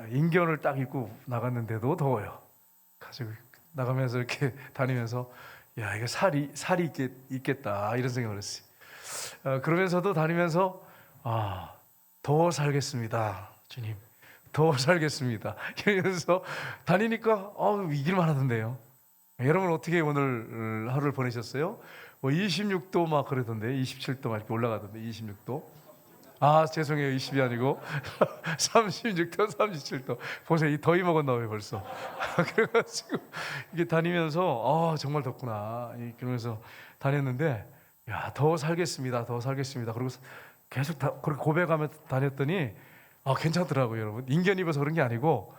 인견을 딱 입고 나갔는데도 더워요. 가지고 나가면서 이렇게 다니면서 야, 이거 살이 있겠다 이런 생각을 했어요. 그러면서도 다니면서 더 살겠습니다, 주님. 더 살겠습니다. 이러면서 다니니까 이길만 하던데요. 여러분 어떻게 오늘 하루를 보내셨어요? 26도 막 그러던데, 27도 막 이렇게 올라가던데, 26도. 죄송해요. 20이 아니고 36도, 37도. 보세요. 이 더위 먹었나 봐요, 벌써. 그래가지고 이게 다니면서 정말 덥구나. 그러면서 다녔는데, 야, 더 살겠습니다. 더 살겠습니다. 그리고 계속 그렇게 고백하면서 다녔더니 괜찮더라고요, 여러분. 인견 입어서 그런 게 아니고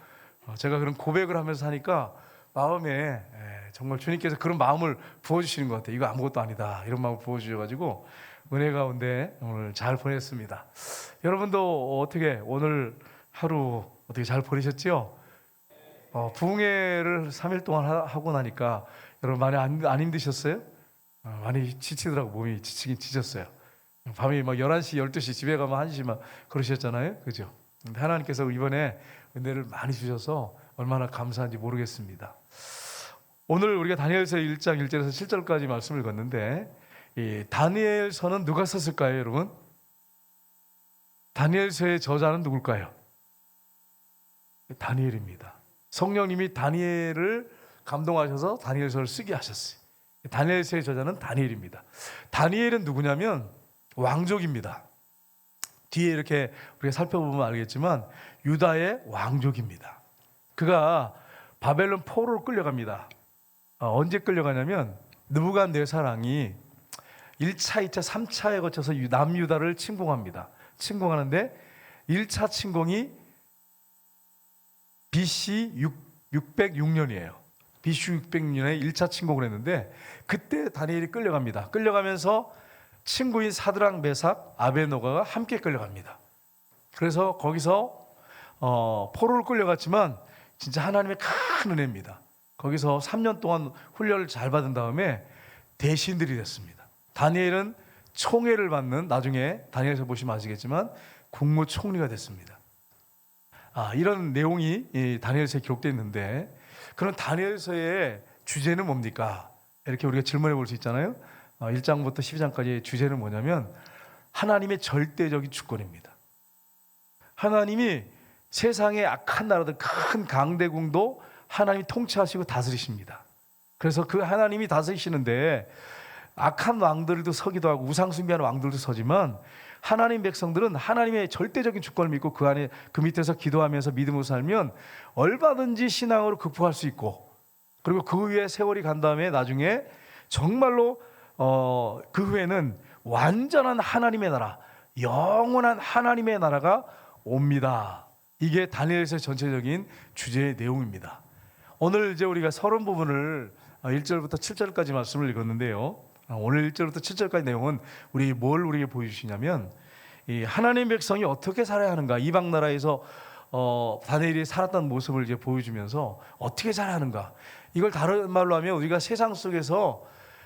제가 그런 고백을 하면서 하니까 마음에 정말 주님께서 그런 마음을 부어주시는 것 같아요. 이거 아무것도 아니다, 이런 마음을 부어주셔가지고 은혜 가운데 오늘 잘 보냈습니다. 여러분도 어떻게 오늘 하루 어떻게 잘 보내셨지요? 부흥회를 3일 동안 하고 나니까 여러분 많이 안 힘드셨어요? 많이 지치더라고. 몸이 지치긴 지쳤어요. 밤이 막 11시, 12시 집에 가면 1시 막 그러셨잖아요. 그죠? 근데 하나님께서 이번에 은혜를 많이 주셔서 얼마나 감사한지 모르겠습니다. 오늘 우리가 다니엘서 1장 1절에서 7절까지 말씀을 읽었는데, 이 다니엘서는 누가 썼을까요, 여러분? 다니엘서의 저자는 누굴까요? 다니엘입니다. 성령님이 다니엘을 감동하셔서 다니엘서를 쓰게 하셨어요. 다니엘서의 저자는 다니엘입니다. 다니엘은 누구냐면 왕족입니다. 뒤에 이렇게 우리가 살펴보면 알겠지만 유다의 왕족입니다. 그가 바벨론 포로로 끌려갑니다. 언제 끌려가냐면 느부갓네살왕이 1차, 2차, 3차에 거쳐서 남유다를 침공합니다. 침공하는데 1차 침공이 BC 606년이에요. BC 606년에 1차 침공을 했는데 그때 다니엘이 끌려갑니다. 끌려가면서 친구인 사드락, 메삭, 아베노가가 함께 끌려갑니다. 그래서 거기서 포로를 끌려갔지만 진짜 하나님의 큰 은혜입니다. 거기서 3년 동안 훈련을 잘 받은 다음에 대신들이 됐습니다. 다니엘은 총애를 받는, 나중에 다니엘서 보시면 아시겠지만 국무총리가 됐습니다. 이런 내용이 이 다니엘서에 기록되어 있는데, 그런 다니엘서의 주제는 뭡니까? 이렇게 우리가 질문해 볼 수 있잖아요. 1장부터 12장까지의 주제는 뭐냐면 하나님의 절대적인 주권입니다. 하나님이 세상의 악한 나라들, 큰 강대국도 하나님이 통치하시고 다스리십니다. 그래서 그 하나님이 다스리시는데 악한 왕들도 서기도 하고 우상 숭배하는 왕들도 서지만 하나님 백성들은 하나님의 절대적인 주권을 믿고 그 안에, 그 밑에서 기도하면서 믿음으로 살면 얼마든지 신앙으로 극복할 수 있고, 그리고 그 후에 세월이 간 다음에 나중에 정말로 그 후에는 완전한 하나님의 나라, 영원한 하나님의 나라가 옵니다. 이게 다니엘서의 전체적인 주제의 내용입니다. 오늘 이제 우리가 서론 부분을 1절부터 7절까지 말씀을 읽었는데요. 오늘 1절부터 7절까지 내용은 뭘 우리에게 보여주시냐면 이 하나님 백성이 어떻게 살아야 하는가, 이방 나라에서 다니엘이 살았던 모습을 이제 보여주면서 어떻게 살아야 하는가, 이걸 다른 말로 하면 우리가 세상 속에서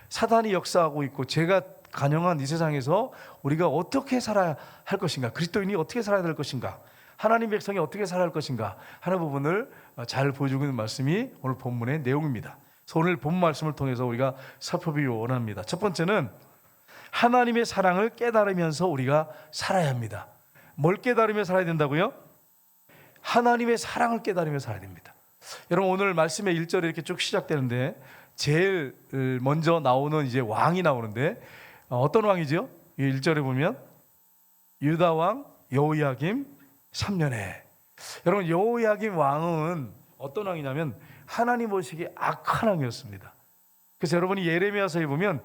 사단이 역사하고 있고 죄가 간영한 이 세상에서 우리가 어떻게 살아야 할 것인가, 그리스도인이 어떻게 살아야 될 것인가, 하나님 백성이 어떻게 살아야 할 것인가 하는 부분을 잘 보여주고 있는 말씀이 오늘 본문의 내용입니다. 그래서 오늘 본 말씀을 통해서 우리가 살펴보기 원합니다. 첫 번째는 하나님의 사랑을 깨달으면서 우리가 살아야 합니다. 뭘 깨달으며 살아야 된다고요? 하나님의 사랑을 깨달으며 살아야 됩니다. 여러분 오늘 말씀의 1절에 이렇게 쭉 시작되는데 제일 먼저 나오는 이제 왕이 나오는데 어떤 왕이죠? 1절에 보면 유다 왕 여호야김 3년에. 여러분 여호야김 왕은 어떤 왕이냐면 하나님 보시기에 악한 왕이었습니다. 그래서 여러분이 예레미야서에 보면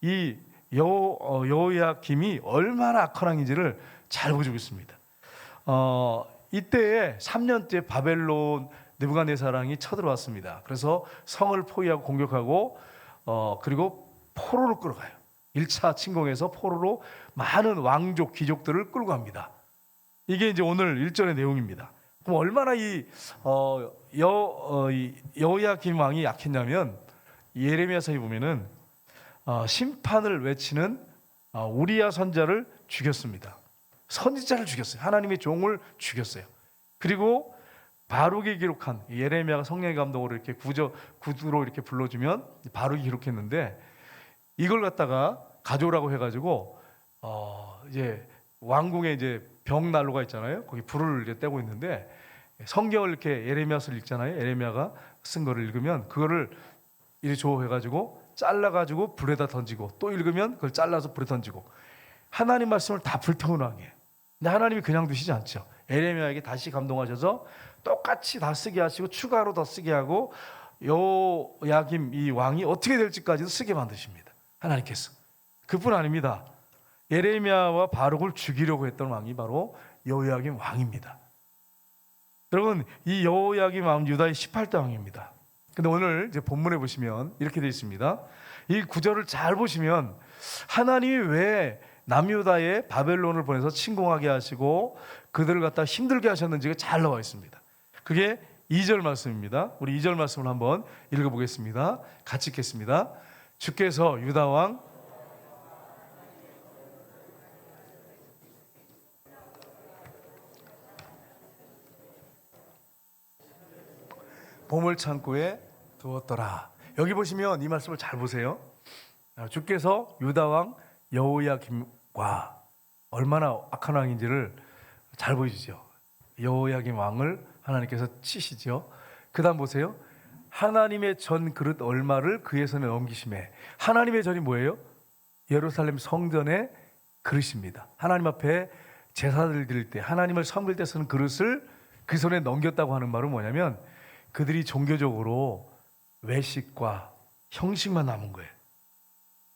이 여호야김이 얼마나 악한 왕인지를 잘 보여주고 있습니다. 이때에 3년째 바벨론 느부갓네살왕이 쳐들어왔습니다. 그래서 성을 포위하고 공격하고 그리고 포로로 끌어가요. 1차 침공에서 포로로 많은 왕족, 귀족들을 끌고 갑니다. 이게 이제 오늘 1절의 내용입니다. 그럼 얼마나 이 여호야김 왕이 약했냐면 예레미야서에 보면은 심판을 외치는 우리야 선자를 죽였습니다. 선지자를 죽였어요. 하나님의 종을 죽였어요. 그리고 바룩이 기록한, 예레미야가 성령의 감동으로 이렇게 구두로 이렇게 불러주면 바룩이 기록했는데, 이걸 갖다가 가져오라고 해가지고 이제 왕궁에 이제 벽난로가 있잖아요. 거기 불을 이제 떼고 있는데, 성경을 이렇게 예레미야서를 읽잖아요. 예레미야가 쓴 거를 읽으면 그거를 이렇게 조해가지고 잘라가지고 불에다 던지고, 또 읽으면 그걸 잘라서 불에 던지고, 하나님 말씀을 다 불태우는 왕이에요. 근데 하나님이 그냥 두시지 않죠. 예레미야에게 다시 감동하셔서 똑같이 다 쓰게 하시고 추가로 더 쓰게 하고, 여호야김 이 왕이 어떻게 될지까지도 쓰게 만드십니다. 하나님께서. 그뿐 아닙니다. 예레미야와 바룩을 죽이려고 했던 왕이 바로 여호야김 왕입니다. 여러분, 이 여호야김 왕은 유다의 18대 왕입니다. 근데 오늘 이제 본문에 보시면 이렇게 되어 있습니다. 이 구절을 잘 보시면 하나님이 왜 남유다에 바벨론을 보내서 침공하게 하시고 그들을 갖다 힘들게 하셨는지가 잘 나와 있습니다. 그게 2절 말씀입니다. 우리 2절 말씀을 한번 읽어보겠습니다. 같이 읽겠습니다. 주께서 유다 왕 보물창고에 두었더라. 여기 보시면 이 말씀을 잘 보세요. 주께서 유다 왕 여호야김과 얼마나 악한 왕인지를 잘 보여주죠. 여호야김 왕을 하나님께서 치시죠. 그 다음 보세요. 하나님의 전 그릇 얼마를 그의 손에 넘기심에. 하나님의 전이 뭐예요? 예루살렘 성전의 그릇입니다. 하나님 앞에 제사를 드릴 때, 하나님을 섬길 때 쓰는 그릇을 그 손에 넘겼다고 하는 말은 뭐냐면, 그들이 종교적으로 외식과 형식만 남은 거예요.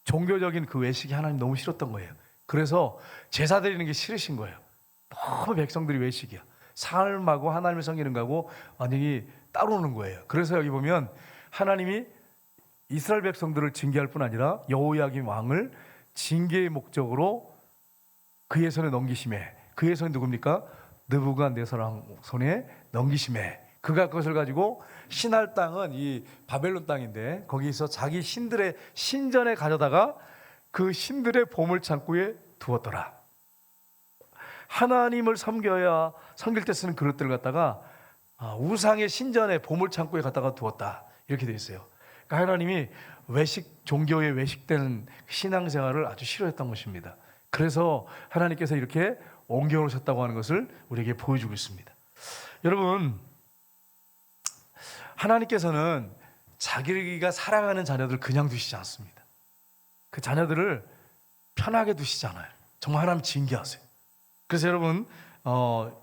종교적인 그 외식이 하나님 너무 싫었던 거예요. 그래서 제사 드리는 게 싫으신 거예요. 너무 백성들이 외식이야. 삶하고 하나님을 섬기는 거하고 완전히 따로 노는 거예요. 그래서 여기 보면 하나님이 이스라엘 백성들을 징계할 뿐 아니라 여호야김 왕을 징계의 목적으로 그의 손에 넘기심에. 그의 손이 누굽니까? 느부갓네살 왕 손에 넘기심에. 그가 그것을 가지고 신할 땅은 이 바벨론 땅인데, 거기서 자기 신들의 신전에 가져다가 그 신들의 보물창고에 두었더라. 하나님을 섬길 때 쓰는 그릇들을 갖다가 우상의 신전의 보물창고에 갖다가 두었다, 이렇게 되어 있어요. 그러니까 하나님이 종교에 외식되는 신앙생활을 아주 싫어했던 것입니다. 그래서 하나님께서 이렇게 옮겨놓으셨다고 하는 것을 우리에게 보여주고 있습니다. 여러분, 하나님께서는 자기가 사랑하는 자녀들 그냥 두시지 않습니다. 그 자녀들을 편하게 두시지 않아요. 정말 하나님 징계하세요. 그래서 여러분,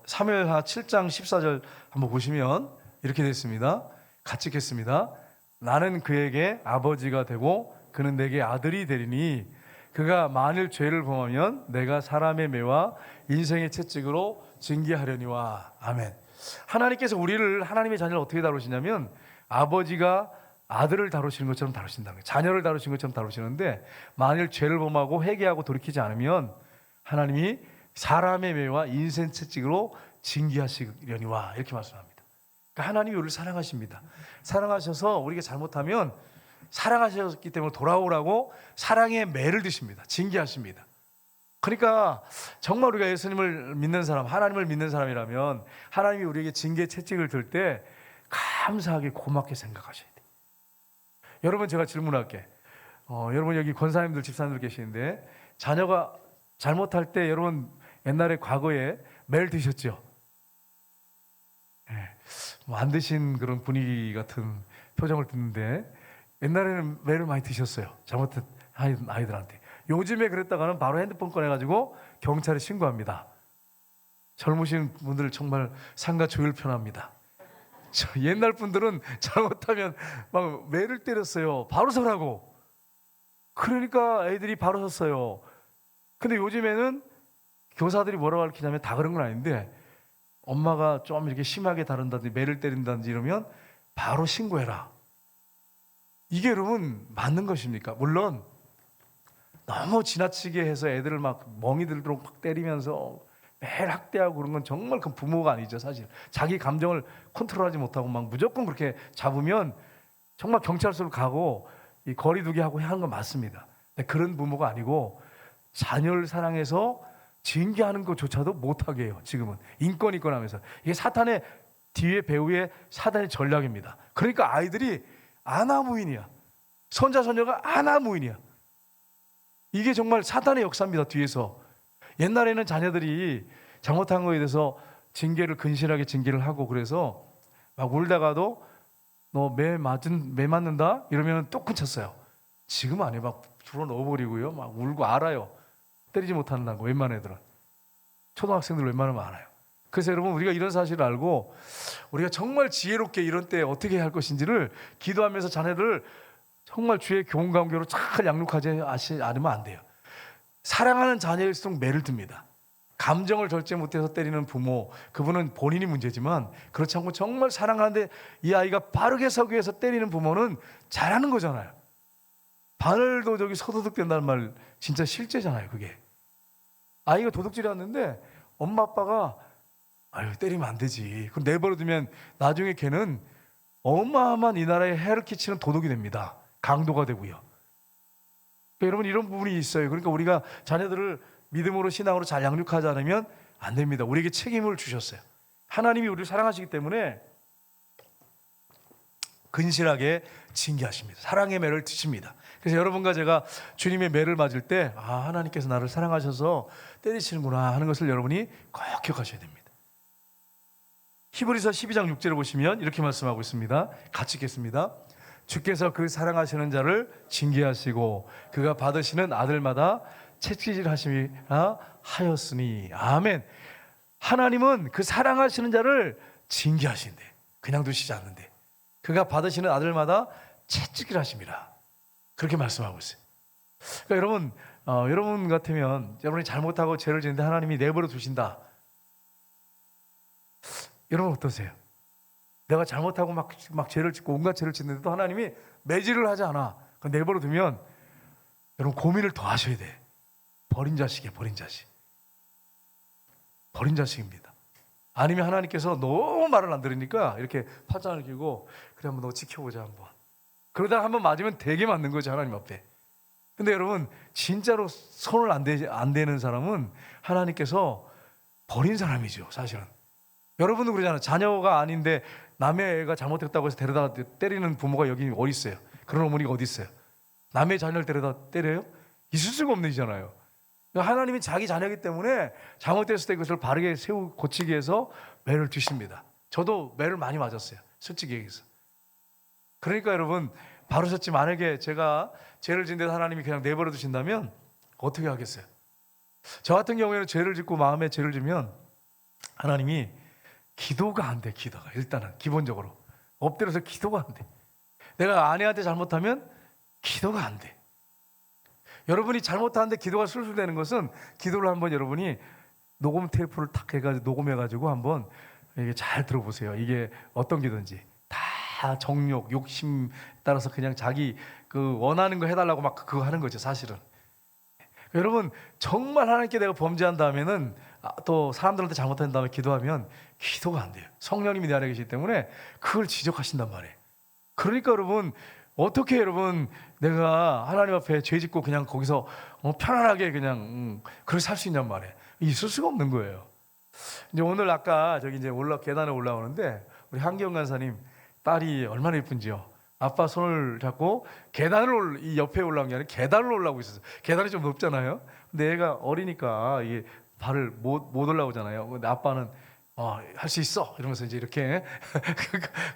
사무엘하 7장 14절 한번 보시면 이렇게 되어 있습니다. 같이 읽겠습니다. 나는 그에게 아버지가 되고 그는 내게 아들이 되리니 그가 만일 죄를 범하면 내가 사람의 매와 인생의 채찍으로 징계하려니와. 아멘. 하나님께서 우리를, 하나님의 자녀를 어떻게 다루시냐면, 아버지가 아들을 다루시는 것처럼 다루신다는 거예요. 자녀를 다루시는 것처럼 다루시는데, 만일 죄를 범하고 회개하고 돌이키지 않으면 하나님이 사람의 매와 인생 채찍으로 징계하시려니와, 이렇게 말씀합니다. 그러니까 하나님이 우리를 사랑하십니다. 사랑하셔서 우리가 잘못하면 사랑하셨기 때문에 돌아오라고 사랑의 매를 드십니다. 징계하십니다. 그러니까 정말 우리가 예수님을 믿는 사람, 하나님을 믿는 사람이라면 하나님이 우리에게 징계 채찍을 들 때 감사하게 고맙게 생각하셔야 돼요. 여러분, 제가 질문할게. 여러분, 여기 권사님들, 집사님들 계시는데 자녀가 잘못할 때 여러분 옛날에 과거에 매를 드셨죠? 안 드신 그런 분위기 같은 표정을 듣는데, 옛날에는 매를 많이 드셨어요. 잘못한 아이들한테. 요즘에 그랬다가는 바로 핸드폰 꺼내가지고 경찰에 신고합니다. 젊으신 분들 정말 상가 조율 편합니다. 옛날 분들은 잘못하면 막 매를 때렸어요. 바로 서라고. 그러니까 애들이 바로 섰어요. 근데 요즘에는 교사들이 뭐라고 가르치냐면, 다 그런 건 아닌데, 엄마가 좀 이렇게 심하게 다룬다든지 매를 때린다든지 이러면 바로 신고해라. 이게 여러분 맞는 것입니까? 물론 너무 지나치게 해서 애들을 막 멍이 들도록 막 때리면서 매일 학대하고 그런 건 정말 그 부모가 아니죠. 사실 자기 감정을 컨트롤하지 못하고 막 무조건 그렇게 잡으면 정말 경찰서로 가고 이 거리두기 하고 하는 건 맞습니다. 근데 그런 부모가 아니고 자녀를 사랑해서 징계하는 것조차도 못하게 해요. 지금은 인권 하면서 이게 사탄의 뒤에 배후의 사단의 전략입니다. 그러니까 아이들이 아나무인이야. 손자 손녀가 아나무인이야. 이게 정말 사탄의 역사입니다. 뒤에서 옛날에는 자녀들이 잘못한 거에 대해서 징계를 근실하게 징계를 하고 그래서 막 울다가도 너 매 맞는다 이러면 또 끊쳤어요. 지금 안 해. 막 불어 넣어버리고요. 막 울고 알아요. 때리지 못한다는 거 웬만한 애들은. 초등학생들 웬만하면 알아요. 그래서 여러분 우리가 이런 사실을 알고 우리가 정말 지혜롭게 이런 때 어떻게 해야 할 것인지를 기도하면서 자녀들을 정말 주의 교훈 관계로 잘 양육하지 않으면 안 돼요. 사랑하는 자녀일수록 매를 듭니다. 감정을 절제 못해서 때리는 부모, 그분은 본인이 문제지만 그렇지 않고 정말 사랑하는데 이 아이가 바르게 서기 위해서 때리는 부모는 잘하는 거잖아요. 바늘도 저기 서도둑 된다는 말 진짜 실제잖아요. 그게 아이가 도둑질이 왔는데 엄마 아빠가 아유 때리면 안 되지. 그럼 내버려두면 나중에 걔는 어마어마한 이 나라에 해를 끼치는 도둑이 됩니다. 강도가 되고요. 그러니까 여러분 이런 부분이 있어요. 그러니까 우리가 자녀들을 믿음으로 신앙으로 잘 양육하지 않으면 안 됩니다. 우리에게 책임을 주셨어요. 하나님이 우리를 사랑하시기 때문에 근실하게 징계하십니다. 사랑의 매를 드십니다. 그래서 여러분과 제가 주님의 매를 맞을 때 하나님께서 나를 사랑하셔서 때리시는구나 하는 것을 여러분이 꼭 기억하셔야 됩니다. 히브리서 12장 6절을 보시면 이렇게 말씀하고 있습니다. 같이 읽겠습니다. 주께서 그 사랑하시는 자를 징계하시고 그가 받으시는 아들마다 채찍질하심이라 하였으니. 아멘. 하나님은 그 사랑하시는 자를 징계하신대. 그냥 두시지 않는데 그가 받으시는 아들마다 채찍질하심이라 그렇게 말씀하고 있어요. 그러니까 여러분 여러분 같으면 여러분이 잘못하고 죄를 짓는데 하나님이 내버려 두신다. 여러분 어떠세요? 내가 잘못하고 막 죄를 짓고 온갖 죄를 짓는데도 하나님이 매질을 하지 않아. 내버려 두면 여러분 고민을 더 하셔야 돼. 버린 자식이에요. 버린 자식. 버린 자식입니다. 아니면 하나님께서 너무 말을 안 들으니까 이렇게 팔짱을 끼고 그래 한번 너 지켜보자 한번. 그러다가 한번 맞으면 되게 맞는 거죠. 하나님 앞에. 근데 여러분 진짜로 손을 안 대는 사람은 하나님께서 버린 사람이죠. 사실은. 여러분도 그러잖아요. 자녀가 아닌데 남의 애가 잘못했다고 해서 데려다 때리는 부모가 여기 어디 있어요? 그런 어머니가 어디 있어요? 남의 자녀를 데려다 때려요? 있을 수가 없는 일이잖아요. 하나님이 자기 자녀이기 때문에 잘못됐을 때 그것을 바르게 고치기 위해서 매를 주십니다. 저도 매를 많이 맞았어요. 솔직히 얘기해서. 그러니까 여러분 바로셨지 만약에 제가 죄를 짓는데 하나님이 그냥 내버려 두신다면 어떻게 하겠어요? 저 같은 경우에는 죄를 짓고 마음에 죄를 지면 하나님이 기도가 안 돼. 기도가 일단은 기본적으로 엎드려서 기도가 안 돼. 내가 아내한테 잘못하면 기도가 안 돼. 여러분이 잘못하는데 기도가 술술 되는 것은 기도를 한번 여러분이 녹음 테이프를 탁 해가지고 녹음해가지고 한번 이게 잘 들어보세요. 이게 어떤 기도인지 다 정욕, 욕심 따라서 그냥 자기 그 원하는 거 해달라고 막 그거 하는 거죠. 사실은. 여러분 정말 하나님께 내가 범죄한 다음에는 또 사람들한테 잘못한 다음에 기도하면 기도가 안 돼요. 성령님이 내 안에 계시기 때문에 그걸 지적하신단 말이에요. 그러니까 여러분 어떻게 여러분 내가 하나님 앞에 죄 짓고 그냥 거기서 편안하게 그냥 그렇게 살 수 있냔 말이에요. 있을 수가 없는 거예요. 이제 오늘 아까 저기 이제 계단에 올라오는데 우리 한기영 간사님 딸이 얼마나 예쁜지요. 아빠 손을 잡고 계단을 이 옆에 올라온 게 아니라 계단을 올라오고 있었어요. 계단이 좀 높잖아요. 근데 애가 어리니까 이게 발을 못 올라오잖아요. 근데 아빠는 할 수 있어 이러면서 이제 이렇게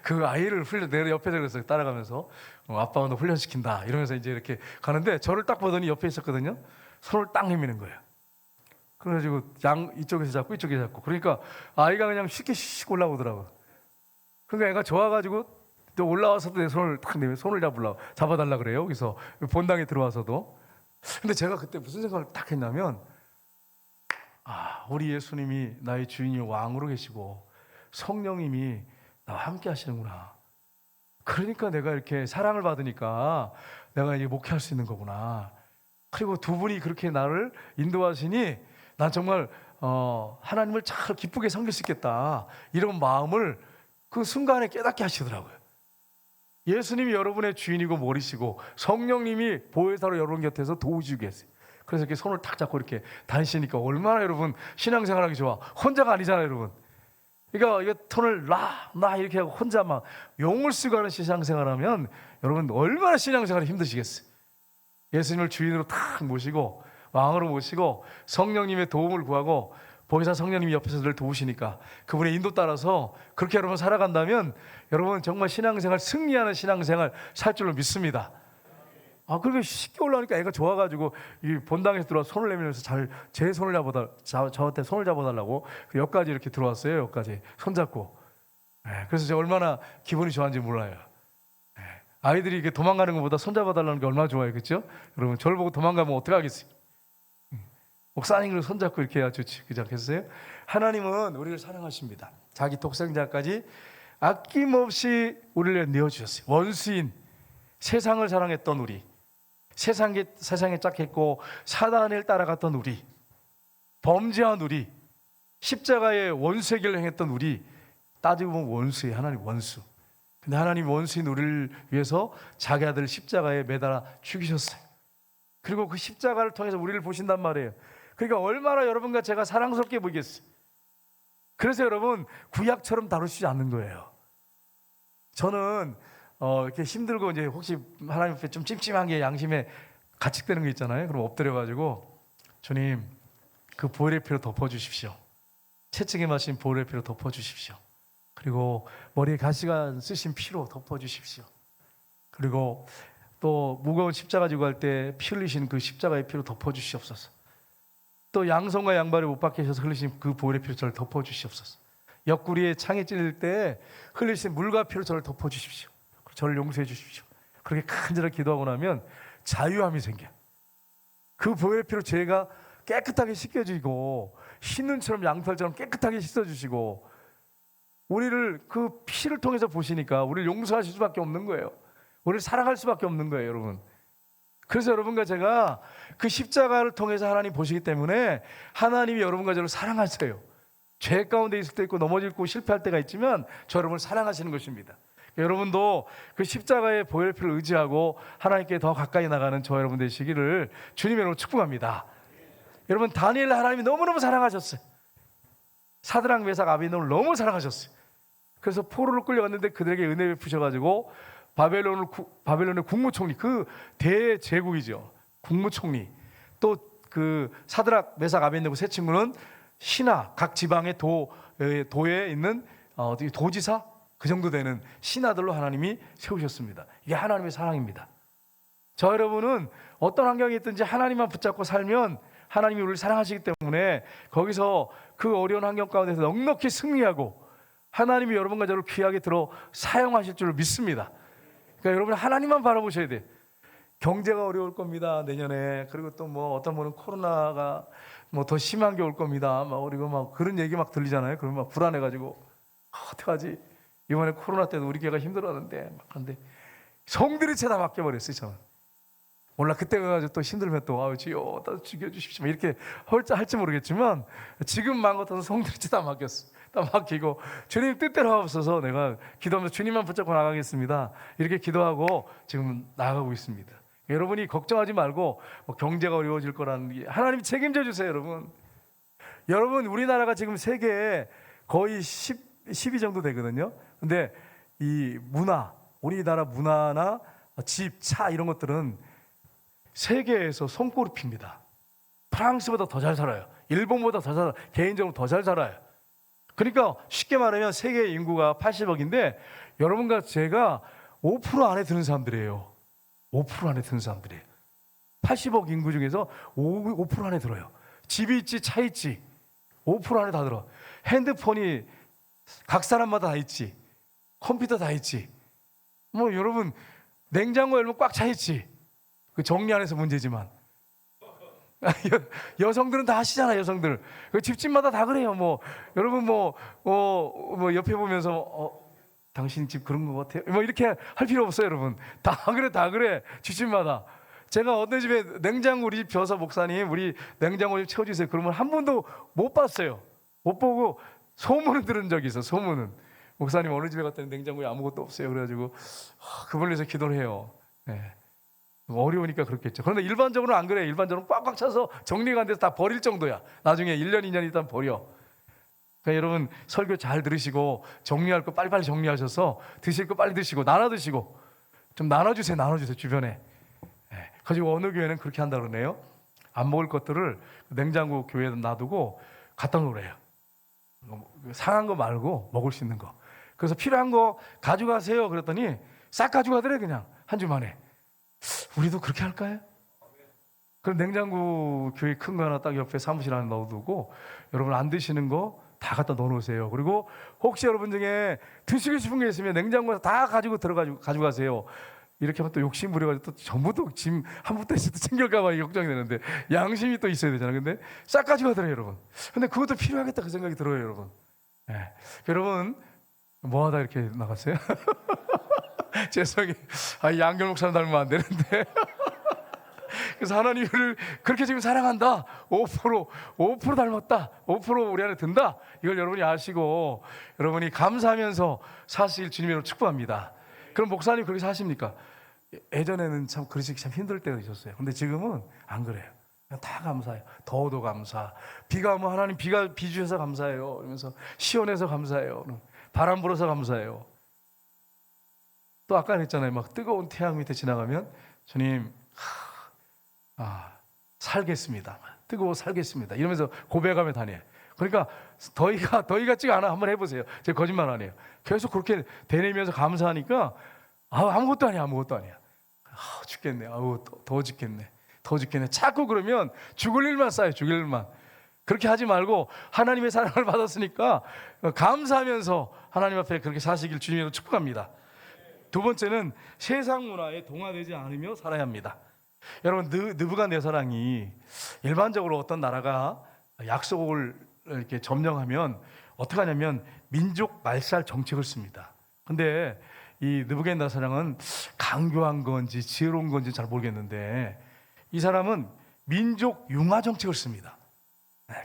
그 아이를 내가 옆에서 그랬어요. 따라가면서 아빠가 너 훈련시킨다 이러면서 이제 이렇게 가는데 저를 딱 보더니 옆에 있었거든요. 손을 딱 내미는 거예요. 그래가지고 이쪽에서 잡고 이쪽에서 잡고 그러니까 아이가 그냥 쉽게 씩 올라오더라고요. 그러니까 애가 좋아가지고 또 올라와서도 내 손을 딱 내면 손을 잡아달라 그래요. 여기서 본당에 들어와서도. 근데 제가 그때 무슨 생각을 딱 했냐면 우리 예수님이 나의 주인이 왕으로 계시고 성령님이 나와 함께 하시는구나. 그러니까 내가 이렇게 사랑을 받으니까 내가 이제 목회할 수 있는 거구나. 그리고 두 분이 그렇게 나를 인도하시니 난 정말 하나님을 잘 기쁘게 섬길 수 있겠다. 이런 마음을 그 순간에 깨닫게 하시더라고요. 예수님이 여러분의 주인이고 머리시고 성령님이 보혜사로 여러분 곁에서 도우시고 계세요. 그래서 이렇게 손을 탁 잡고 이렇게 다니시니까 얼마나 여러분 신앙생활하기 좋아. 혼자가 아니잖아요, 여러분. 그러니까 이거 손을 나 이렇게 하고 혼자 막 용을 쓰고 하는 신앙생활하면 여러분 얼마나 신앙생활이 힘드시겠어요. 예수님을 주인으로 탁 모시고 왕으로 모시고 성령님의 도움을 구하고 보혜사 성령님이 옆에서 늘 도우시니까 그분의 인도 따라서 그렇게 여러분 살아간다면 여러분 정말 신앙생활 승리하는 신앙생활 살 줄로 믿습니다. 그렇게 쉽게 올라오니까 애가 좋아가지고 이 본당에서 들어와 손을 내밀면서 제 손을 저한테 손을 잡아달라고 여기까지 이렇게 들어왔어요. 여기까지 손잡고. 그래서 제가 얼마나 기분이 좋았는지 몰라요. 아이들이 이렇게 도망가는 것보다 손잡아달라는 게 얼마나 좋아요, 그렇죠? 여러분 저를 보고 도망가면 어떡하겠어요? 목사님을 손잡고 이렇게 해야 좋지, 그렇지 않겠어요? 하나님은 우리를 사랑하십니다. 자기 독생자까지 아낌없이 우리를 내어주셨어요. 원수인 세상을 사랑했던 우리, 세상에 짝했고 사단을 따라갔던 우리, 범죄한 우리, 십자가의 원수의 길을 행했던 우리, 따지고 보면 원수예요. 하나님 원수. 근데 하나님 원수인 우리를 위해서 자기 아들을 십자가에 매달아 죽이셨어요. 그리고 그 십자가를 통해서 우리를 보신단 말이에요. 그러니까 얼마나 여러분과 제가 사랑스럽게 보이겠어요. 그래서 여러분 구약처럼 다루시지 않는 거예요. 저는 이렇게 힘들고 이제 혹시 하나님 앞에 좀 찜찜한 게 양심에 가책되는 게 있잖아요. 그럼 엎드려가지고 주님 그 보혈의 피로 덮어주십시오. 채찍에 마신 보혈의 피로 덮어주십시오. 그리고 머리에 가시관 쓰신 피로 덮어주십시오. 그리고 또 무거운 십자가 지고 갈 때 피 흘리신 그 십자가의 피로 덮어주시옵소서. 또 양손과 양발을 못 박히셔서 흘리신 그 보혈의 피로 저를 덮어주시옵소서. 옆구리에 창에 찔릴 때 흘리신 물과 피로 저를 덮어주십시오. 저를 용서해 주십시오. 그렇게 간절하게 기도하고 나면 자유함이 생겨요. 그 보혈의 피로 죄가 깨끗하게 씻겨지고 흰눈처럼 양털처럼 깨끗하게 씻어주시고 우리를 그 피를 통해서 보시니까 우리를 용서하실 수밖에 없는 거예요. 우리를 사랑할 수밖에 없는 거예요, 여러분. 그래서 여러분과 제가 그 십자가를 통해서 하나님 보시기 때문에 하나님이 여러분과 저를 사랑하세요. 죄 가운데 있을 때 있고 넘어지고 실패할 때가 있지만 저 여러분을 사랑하시는 것입니다. 여러분도 그 십자가의 보혈 피를 의지하고 하나님께 더 가까이 나가는 저 여러분 되시기를 주님의 이름으로 축복합니다. 여러분 다니엘 하나님이 너무너무 사랑하셨어요. 사드락 메삭 아벤노를 너무 사랑하셨어요. 그래서 포로로 끌려갔는데 그들에게 은혜 베푸셔가지고 바벨론의 국무총리, 그 대제국이죠. 국무총리. 또 그 사드락 메삭 아벤노고 세 친구는 신하, 각 지방의 도에 있는 도지사 그 정도 되는 신하들로 하나님이 세우셨습니다. 이게 하나님의 사랑입니다. 저 여러분은 어떤 환경에 있든지 하나님만 붙잡고 살면 하나님이 우리를 사랑하시기 때문에 거기서 그 어려운 환경 가운데서 넉넉히 승리하고 하나님이 여러분과 저를 귀하게 들어 사용하실 줄 믿습니다. 그러니까 여러분 하나님만 바라보셔야 돼요. 경제가 어려울 겁니다, 내년에. 그리고 또 뭐 어떤 분은 코로나가 뭐 더 심한 게 올 겁니다. 그리고 막 그런 얘기 막 들리잖아요. 그러면 막 불안해가지고 어떡하지? 이번에 코로나 때도 우리 교회가 힘들었는데 막 그런데 성들이 죄다 맡겨버렸어요. 저는 몰라 그때 가가지고 또 힘들면 또 주여 다 죽여주십시오 이렇게 할지 모르겠지만 지금 마음 같아서 성들이 죄다 맡겼어. 다 맡기고 주님 뜻대로 하옵소서. 내가 기도하면서 주님만 붙잡고 나가겠습니다. 이렇게 기도하고 지금 나아가고 있습니다. 여러분이 걱정하지 말고 경제가 어려워질 거라는 게 하나님이 책임져 주세요. 여러분 우리나라가 지금 세계에 거의 10위 정도 되거든요. 근데 이 우리나라 문화나 집, 차 이런 것들은 세계에서 손꼽힙니다. 프랑스보다 더 잘 살아요. 일본보다 더 잘, 개인적으로 더 잘 살아요. 그러니까 쉽게 말하면 세계 인구가 80억인데 여러분과 제가 5% 안에 드는 사람들이에요. 5% 안에 드는 사람들이에요. 80억 인구 중에서 5% 안에 들어요. 집이 있지, 차 있지, 5% 안에 다 들어. 핸드폰이 각 사람마다 다 있지, 컴퓨터 다 있지. 여러분 냉장고 열면 꽉 차 있지. 그 정리 안 해서 문제지만 여성들은 다 하시잖아요. 여성들 그 집집마다 다 그래요. 여러분 옆에 보면서 당신 집 그런 것 같아요. 이렇게 할 필요 없어요. 여러분 다 그래 집집마다. 제가 어느 집에 냉장고 우리 집 벼서 목사님 우리 냉장고 좀 채워주세요. 그러면 한 번도 못 봤어요. 못 보고 소문을 들은 적이 있어. 소문은 목사님 어느 집에 갔더니 냉장고에 아무것도 없어요. 그래가지고 그분을 위해서 기도를 해요. 네. 어려우니까 그렇겠죠. 그런데 일반적으로는 안 그래. 일반적으로는 꽉꽉 차서 정리가 안 돼서 다 버릴 정도야. 나중에 1년, 2년 있다 버려. 그러니까 여러분 설교 잘 들으시고 정리할 거 빨리빨리 정리하셔서 드실 거 빨리 드시고 나눠 드시고 좀 나눠주세요. 주변에. 가지고 어느 교회는 그렇게 한다 그러네요. 안 먹을 것들을 냉장고 교회에 놔두고 갖다 놓으래요. 상한 거 말고 먹을 수 있는 거. 그래서 필요한 거 가져가세요. 그랬더니 싹 가져가더래 그냥 한 주 만에. 우리도 그렇게 할까요? 그럼 냉장고 교회 큰 거 하나 딱 옆에 사무실 안에 넣어두고 여러분 안 드시는 거 다 갖다 넣어놓으세요. 그리고 혹시 여러분 중에 드시고 싶은 게 있으면 냉장고에서 다 가져가세요. 이렇게 하면 또 욕심 부려가지고 또 전부 또 짐 한 부대 있어도 챙길까 봐 걱정이 되는데 양심이 또 있어야 되잖아요. 근데 싹 가져가더래요 여러분. 근데 그것도 필요하겠다 그 생각이 들어요 여러분. 여러분 뭐하다 이렇게 나갔어요? 죄송해요. 양결 목사님 닮으면 안 되는데 그래서 하나님을 그렇게 지금 사랑한다. 5% 닮았다. 5% 우리 안에 든다. 이걸 여러분이 아시고 여러분이 감사하면서 사실 주님으로 축복합니다. 그럼 목사님 그렇게 사십니까? 예전에는 참 그러시기 참 힘들 때가 있었어요. 근데 지금은 안 그래요. 그냥 다 감사해요. 더워도 감사. 비가 오면 하나님 비 주셔서 감사해요. 이러면서 시원해서 감사해요. 바람 불어서 감사해요. 또 아까 했잖아요. 막 뜨거운 태양 밑에 지나가면 주님 살겠습니다. 뜨거워 살겠습니다. 이러면서 고백하며 다녀요. 그러니까 더위 같지가 않아. 한번 해보세요. 제가 거짓말 안 해요. 계속 그렇게 되뇌면서 감사하니까 아무것도 아니야. 죽겠네. 더워 죽겠네. 자꾸 그러면 죽을 일만 쌓여요. 죽을 일만. 그렇게 하지 말고 하나님의 사랑을 받았으니까 감사하면서 하나님 앞에 그렇게 사시길 주님으로 축복합니다. 두 번째는 세상 문화에 동화되지 않으며 살아야 합니다. 여러분 느부갓네살이 일반적으로 어떤 나라가 약속을 이렇게 점령하면 어떻게 하냐면 민족 말살 정책을 씁니다. 근데 이 느부갓네살은 강교한 건지 지혜로운 건지 잘 모르겠는데 이 사람은 민족 융화 정책을 씁니다.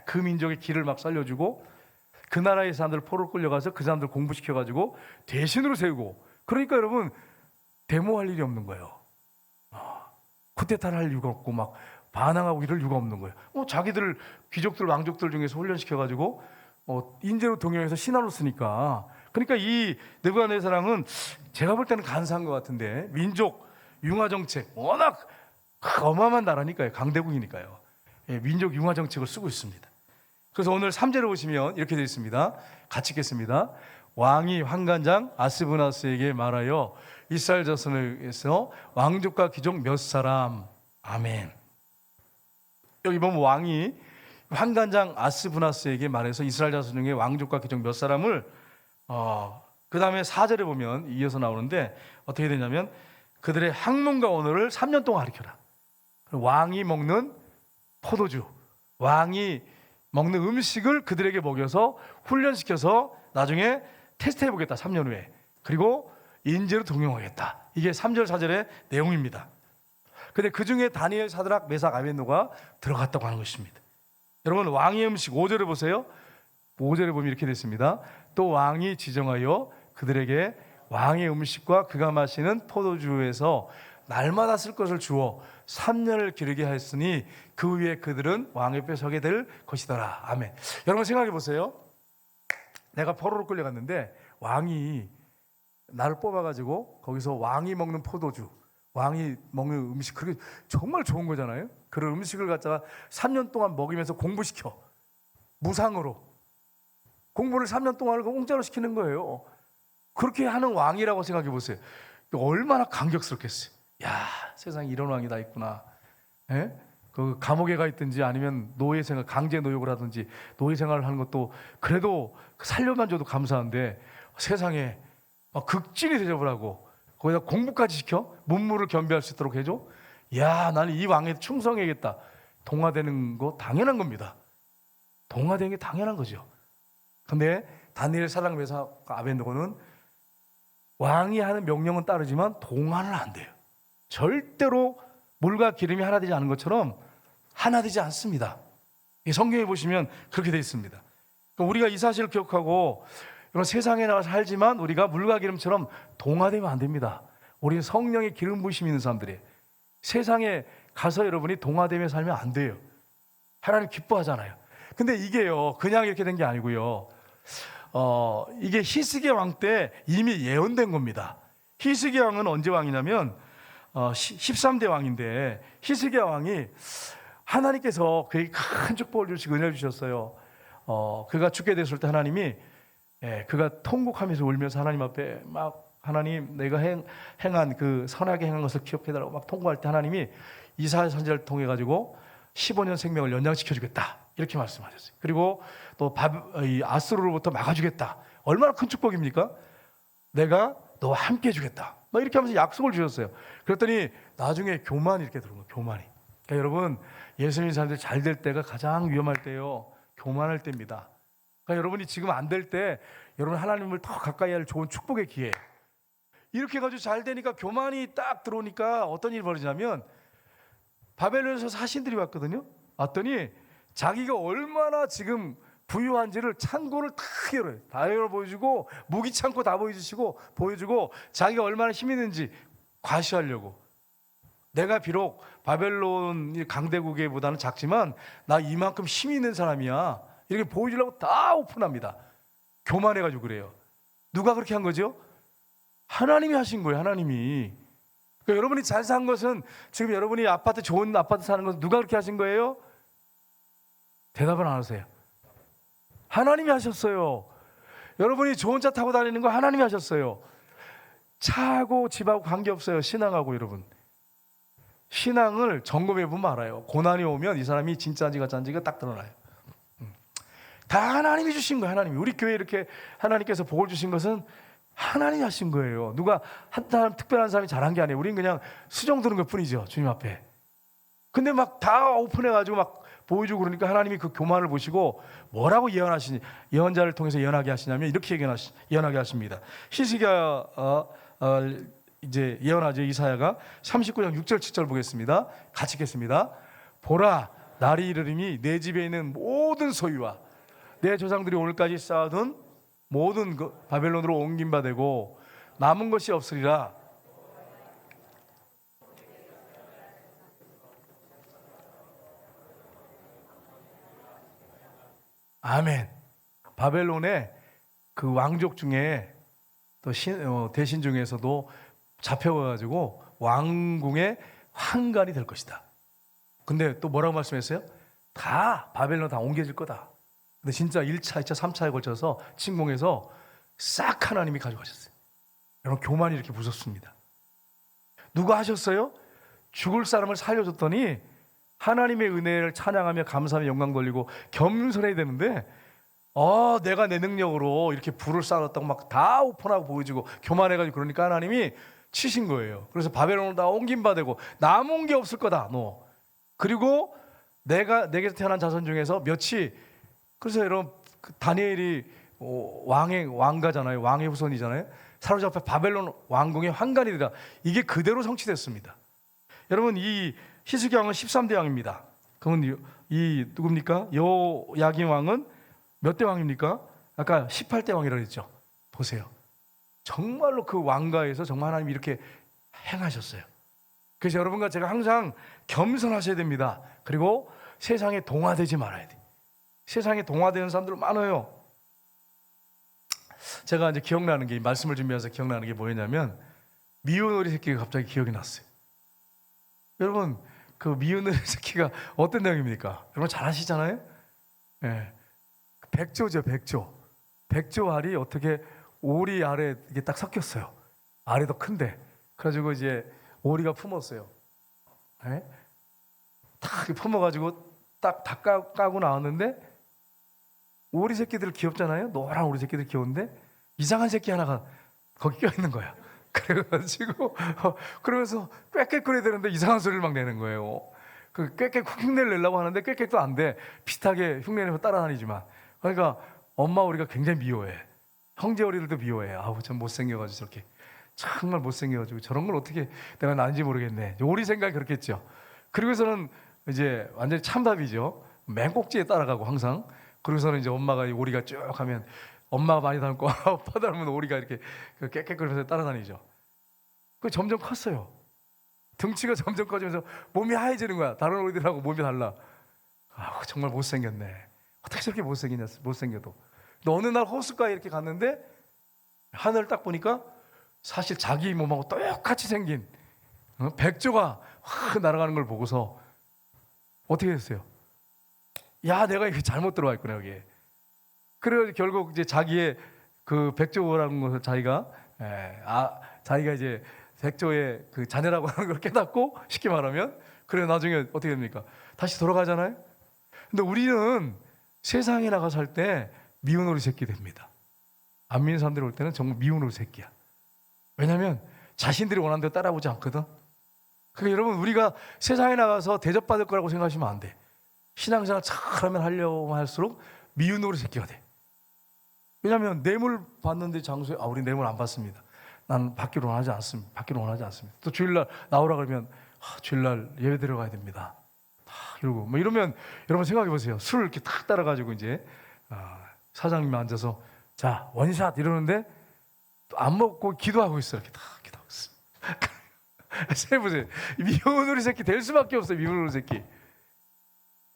그 민족의 길을 막 살려주고 그 나라의 사람들 포로로 끌려가서 그 사람들 공부시켜가지고 대신으로 세우고 그러니까 여러분 데모할 일이 없는 거예요. 쿠데타를 할 이유가 없고 막 반항하고 이럴 이유가 없는 거예요. 자기들 귀족들 왕족들 중에서 훈련시켜가지고 인재로 동용해서 신하로 쓰니까 그러니까 이 느부갓네살은 제가 볼 때는 간사한 것 같은데 민족 융화 정책 워낙 어마어마한 나라니까요. 강대국이니까요. 민족 융화 정책을 쓰고 있습니다. 그래서 오늘 3절에 보시면 이렇게 되어 있습니다. 같이 읽겠습니다. 왕이 환관장 아스브나스에게 말하여 이스라엘 자손에게서 왕족과 귀족 몇 사람 아멘. 여기 보면 왕이 환관장 아스브나스에게 말해서 이스라엘 자손 중에 왕족과 귀족 몇 사람을 그 다음에 4절에 보면 이어서 나오는데 어떻게 되냐면 그들의 학문과 언어를 3년 동안 가르쳐라. 왕이 먹는 포도주, 왕이 먹는 음식을 그들에게 먹여서 훈련시켜서 나중에 테스트해 보겠다. 3년 후에. 그리고 인재로 등용하겠다. 이게 3절 4절의 내용입니다. 근데 그 중에 다니엘, 사드락, 메삭, 아벤노가 들어갔다고 하는 것입니다. 여러분 왕의 음식 5절에 보세요. 5절에 보면 이렇게 됐습니다. 또 왕이 지정하여 그들에게 왕의 음식과 그가 마시는 포도주에서 날마다 쓸 것을 주어 3년을 기르게 하였으니 그 위에 그들은 왕 옆에 서게 될 것이더라. 아멘. 여러분 생각해 보세요. 내가 포로로 끌려갔는데 왕이 나를 뽑아가지고 거기서 왕이 먹는 포도주, 왕이 먹는 음식, 그게 정말 좋은 거잖아요. 그런 음식을 갖다가 3년 동안 먹이면서 공부시켜. 무상으로. 공부를 3년 동안 공짜로 시키는 거예요. 그렇게 하는 왕이라고 생각해 보세요. 얼마나 감격스럽겠어요. 야, 세상에 이런 왕이 다 있구나. 그 감옥에 가 있든지 아니면 노예 생활, 강제 노역을 하든지 노예 생활을 하는 것도 그래도 살려만 줘도 감사한데 세상에 극진히 대접을 하고 거기다 공부까지 시켜 문무를 겸비할 수 있도록 해줘. 야, 나는 이 왕에 충성해야겠다. 동화되는 거 당연한 겁니다. 동화되는 게 당연한 거죠. 근데 다니엘, 사드락, 메삭, 아벤노고는 왕이 하는 명령은 따르지만 동화는 안 돼요. 절대로 물과 기름이 하나 되지 않은 것처럼 하나 되지 않습니다. 성경에 보시면 그렇게 되어 있습니다. 우리가 이 사실을 기억하고 이런 세상에 나와 살지만 우리가 물과 기름처럼 동화되면 안 됩니다. 우리는 성령의 기름 부으심이 있는 사람들이에요. 세상에 가서 여러분이 동화되며 살면 안 돼요. 하나님 기뻐하잖아요. 근데 이게요, 그냥 이렇게 된 게 아니고요. 이게 히스기 왕 때 이미 예언된 겁니다. 히스기 왕은 언제 왕이냐면 13대 왕인데, 히스기 왕이 하나님께서 그에게 큰 축복을 주시고 은혜를 주셨어요. 그가 죽게 됐을 때 하나님이 그가 통곡하면서 울면서 하나님 앞에 막, 하나님 내가 행한 그 선하게 행한 것을 기억해달라고 막 통곡할 때 하나님이 이사야 선지자를 통해 가지고 15년 생명을 연장시켜 주겠다 이렇게 말씀하셨어요. 그리고 또 아수르로부터 막아주겠다. 얼마나 큰 축복입니까? 내가 너와 함께 해주겠다 막 이렇게 하면서 약속을 주셨어요. 그랬더니 나중에 교만이 이렇게 들어온 거예요. 교만이. 그러니까 여러분, 예수 믿는 사람들이 잘 될 때가 가장 위험할 때요, 교만할 때입니다. 그러니까 여러분이 지금 안 될 때 여러분 하나님을 더 가까이 할 좋은 축복의 기회. 이렇게 해가지고 잘 되니까 교만이 딱 들어오니까 어떤 일이 벌어지냐면, 바벨론에서 사신들이 왔거든요. 왔더니 자기가 얼마나 지금 부유한지를 창고를 다 열어요. 다 열어 보여주고, 무기 창고 다 보여주고 자기가 얼마나 힘이 있는지 과시하려고. 내가 비록 바벨론 강대국보다는 작지만 나 이만큼 힘이 있는 사람이야 이렇게 보여주려고 다 오픈합니다. 교만해가지고 그래요. 누가 그렇게 한 거죠? 하나님이 하신 거예요. 하나님이. 그러니까 여러분이 잘 산 것은, 지금 여러분이 좋은 아파트 사는 것은 누가 그렇게 하신 거예요? 대답을 안 하세요. 하나님이 하셨어요. 여러분이 좋은 차 타고 다니는 거 하나님이 하셨어요. 차하고 집하고 관계없어요. 신앙하고. 여러분, 신앙을 점검해 보면 알아요. 고난이 오면 이 사람이 진짜인지 가짜인지가 딱 드러나요. 다 하나님이 주신 거예요. 하나님이. 우리 교회에 이렇게 하나님께서 복을 주신 것은 하나님이 하신 거예요. 누가 한 사람, 특별한 사람이 잘한 게 아니에요. 우리는 그냥 수정 들은 것 뿐이죠, 주님 앞에. 근데 막 다 오픈해가지고 막 보여주고 그러니까 하나님이 그 교만을 보시고 뭐라고 예언자를 통해서 예언하게 하시냐면 이렇게 예언하게 하십니다. 히스기야 이제 예언하죠. 이사야가 39장 6절 7절 보겠습니다. 같이 읽겠습니다. 보라, 날이 이르리니 내 집에 있는 모든 소유와 내 조상들이 오늘까지 쌓아둔 모든 바벨론으로 옮긴 바 되고 남은 것이 없으리라. 아멘. 바벨론의 그 왕족 중에 또 대신 중에서도 잡혀가지고 왕궁의 환관이 될 것이다. 근데 또 뭐라고 말씀했어요? 다 바벨론 다 옮겨질 거다. 근데 진짜 1차, 2차, 3차에 걸쳐서 침공해서 싹 하나님이 가져가셨어요. 여러분, 교만이 이렇게 무섭습니다. 누가 하셨어요? 죽을 사람을 살려줬더니 하나님의 은혜를 찬양하며 감사하며 영광 돌리고 겸손해야 되는데, 내가 내 능력으로 이렇게 불을 쌓았다고 막 다 오픈하고 보여주고 교만해가지고 그러니까 하나님이 치신 거예요. 그래서 바벨론을 다 옮긴 바 되고 남은 게 없을 거다. 너. 그리고 내게서 태어난 자손 중에서 몇이, 그래서 여러분 다니엘이 왕가잖아요. 왕의 후손이잖아요. 사로잡혀 바벨론 왕궁의 환관이 되다. 이게 그대로 성취됐습니다. 여러분, 이 히스기 왕은 13대 왕입니다. 그러면 이 누굽니까? 요야긴 왕은 몇 대 왕입니까? 아까 18대 왕이라고 했죠. 보세요. 정말로 그 왕가에서 정말 하나님이 이렇게 행하셨어요. 그래서 여러분과 제가 항상 겸손하셔야 됩니다. 그리고 세상에 동화되지 말아야 돼요. 세상에 동화되는 사람들 많아요. 제가 이제 기억나는 게, 말씀을 준비해서 기억나는 게 뭐였냐면, 미운 오리 새끼가 갑자기 기억이 났어요. 여러분, 그 미운 오리 새끼가 어떤 내용입니까? 여러분 잘 아시잖아요? 예. 백조죠, 백조. 백조 알이 어떻게 오리 알에 이게 딱 섞였어요. 알이 더 큰데. 그래가지고 이제 오리가 품었어요. 예? 딱 품어가지고 딱 다 까고 나왔는데, 오리 새끼들 귀엽잖아요? 노란 오리 새끼들 귀여운데 이상한 새끼 하나가 거기 껴있는 거야. 그래가지고 그러면서 꽥꽥거려야 되는데 이상한 소리를 막 내는 거예요. 그 꽥꽥 흉내를 내려고 하는데 꽥꽥도 안 돼. 비슷하게 흉내내면서 따라다니지만. 그러니까 엄마 오리가 굉장히 미워해. 형제 오리들도 미워해. 아우, 참 못생겨가지고 저렇게. 정말 못생겨가지고 저런 걸 어떻게 내가 나는지 모르겠네. 오리 생각이 그렇겠죠. 그리고서는 이제 완전히 참답이죠. 맨 꼭지에 따라가고 항상. 그러고서는 이제 엄마가 오리가 쭉 하면 엄마가 많이 닮고 아빠 닮은 오리가 이렇게 깨끗거리면서 따라다니죠. 그 점점 컸어요. 등치가 점점 커지면서 몸이 하얘지는 거야. 다른 어린이들하고 몸이 달라. 아, 정말 못생겼네. 어떻게 저렇게 못생기냐, 못생겨도. 근데 어느 날 호숫가에 이렇게 갔는데 하늘을 딱 보니까 사실 자기 몸하고 똑같이 생긴 백조가 확 날아가는 걸 보고서 어떻게 됐어요? 야, 내가 이게 잘못 들어와 있구나 여기에. 그래서 결국 이제 자기의 그 백조라는 것을 자기가 자기가 이제 백조의 그 자녀라고 하는 걸 깨닫고 쉽게 말하면 그래 나중에 어떻게 됩니까? 다시 돌아가잖아요. 근데 우리는 세상에 나가 살 때 미운 오리 새끼 됩니다. 안 믿는 사람들이 올 때는 정말 미운 오리 새끼야. 왜냐하면 자신들이 원하는 대로 따라오지 않거든. 그러니까 여러분 우리가 세상에 나가서 대접받을 거라고 생각하시면 안 돼. 신앙생활 잘하면 하려고 할수록 미운 오리 새끼가 돼. 왜냐하면 뇌물 받는데 장소에 우리 뇌물 안 받습니다. 나는 받기로 원하지 않습니다. 받기로 원하지 않습니다. 또 주일날 나오라 그러면 주일날 예배 들어가야 됩니다. 이러고 뭐 이러면 여러분 생각해 보세요. 술을 이렇게 탁 따라가지고 이제 사장님이 앉아서 자 원샷 이러는데 또 안 먹고 기도하고 있어. 이렇게 탁 기도하고 있어. 생각해보세요. 미운 우리 새끼 될 수밖에 없어요. 미운 우리 새끼.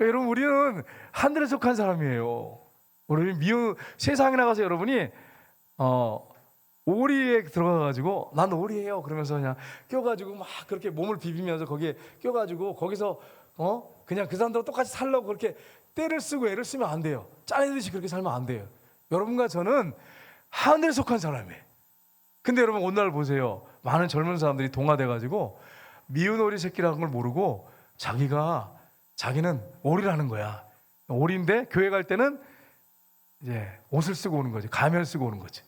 여러분 우리는 하늘에 속한 사람이에요. 우리 세상에 나가서 여러분이 오리에 들어가가지고 난 오리예요 그러면서 그냥 껴가지고 막 그렇게 몸을 비비면서 거기에 껴가지고 거기서 그냥 그 사람들하고 똑같이 살려고 그렇게 때를 쓰고 애를 쓰면 안 돼요. 짜내듯이 그렇게 살면 안 돼요. 여러분과 저는 하늘에 속한 사람이에요. 근데 여러분 오늘 보세요. 많은 젊은 사람들이 동화돼가지고 미운 오리 새끼라는 걸 모르고 자기는 오리라는 거야. 오리인데 교회 갈 때는 이제 옷을 쓰고 오는 거지. 가면을 쓰고 오는 거지.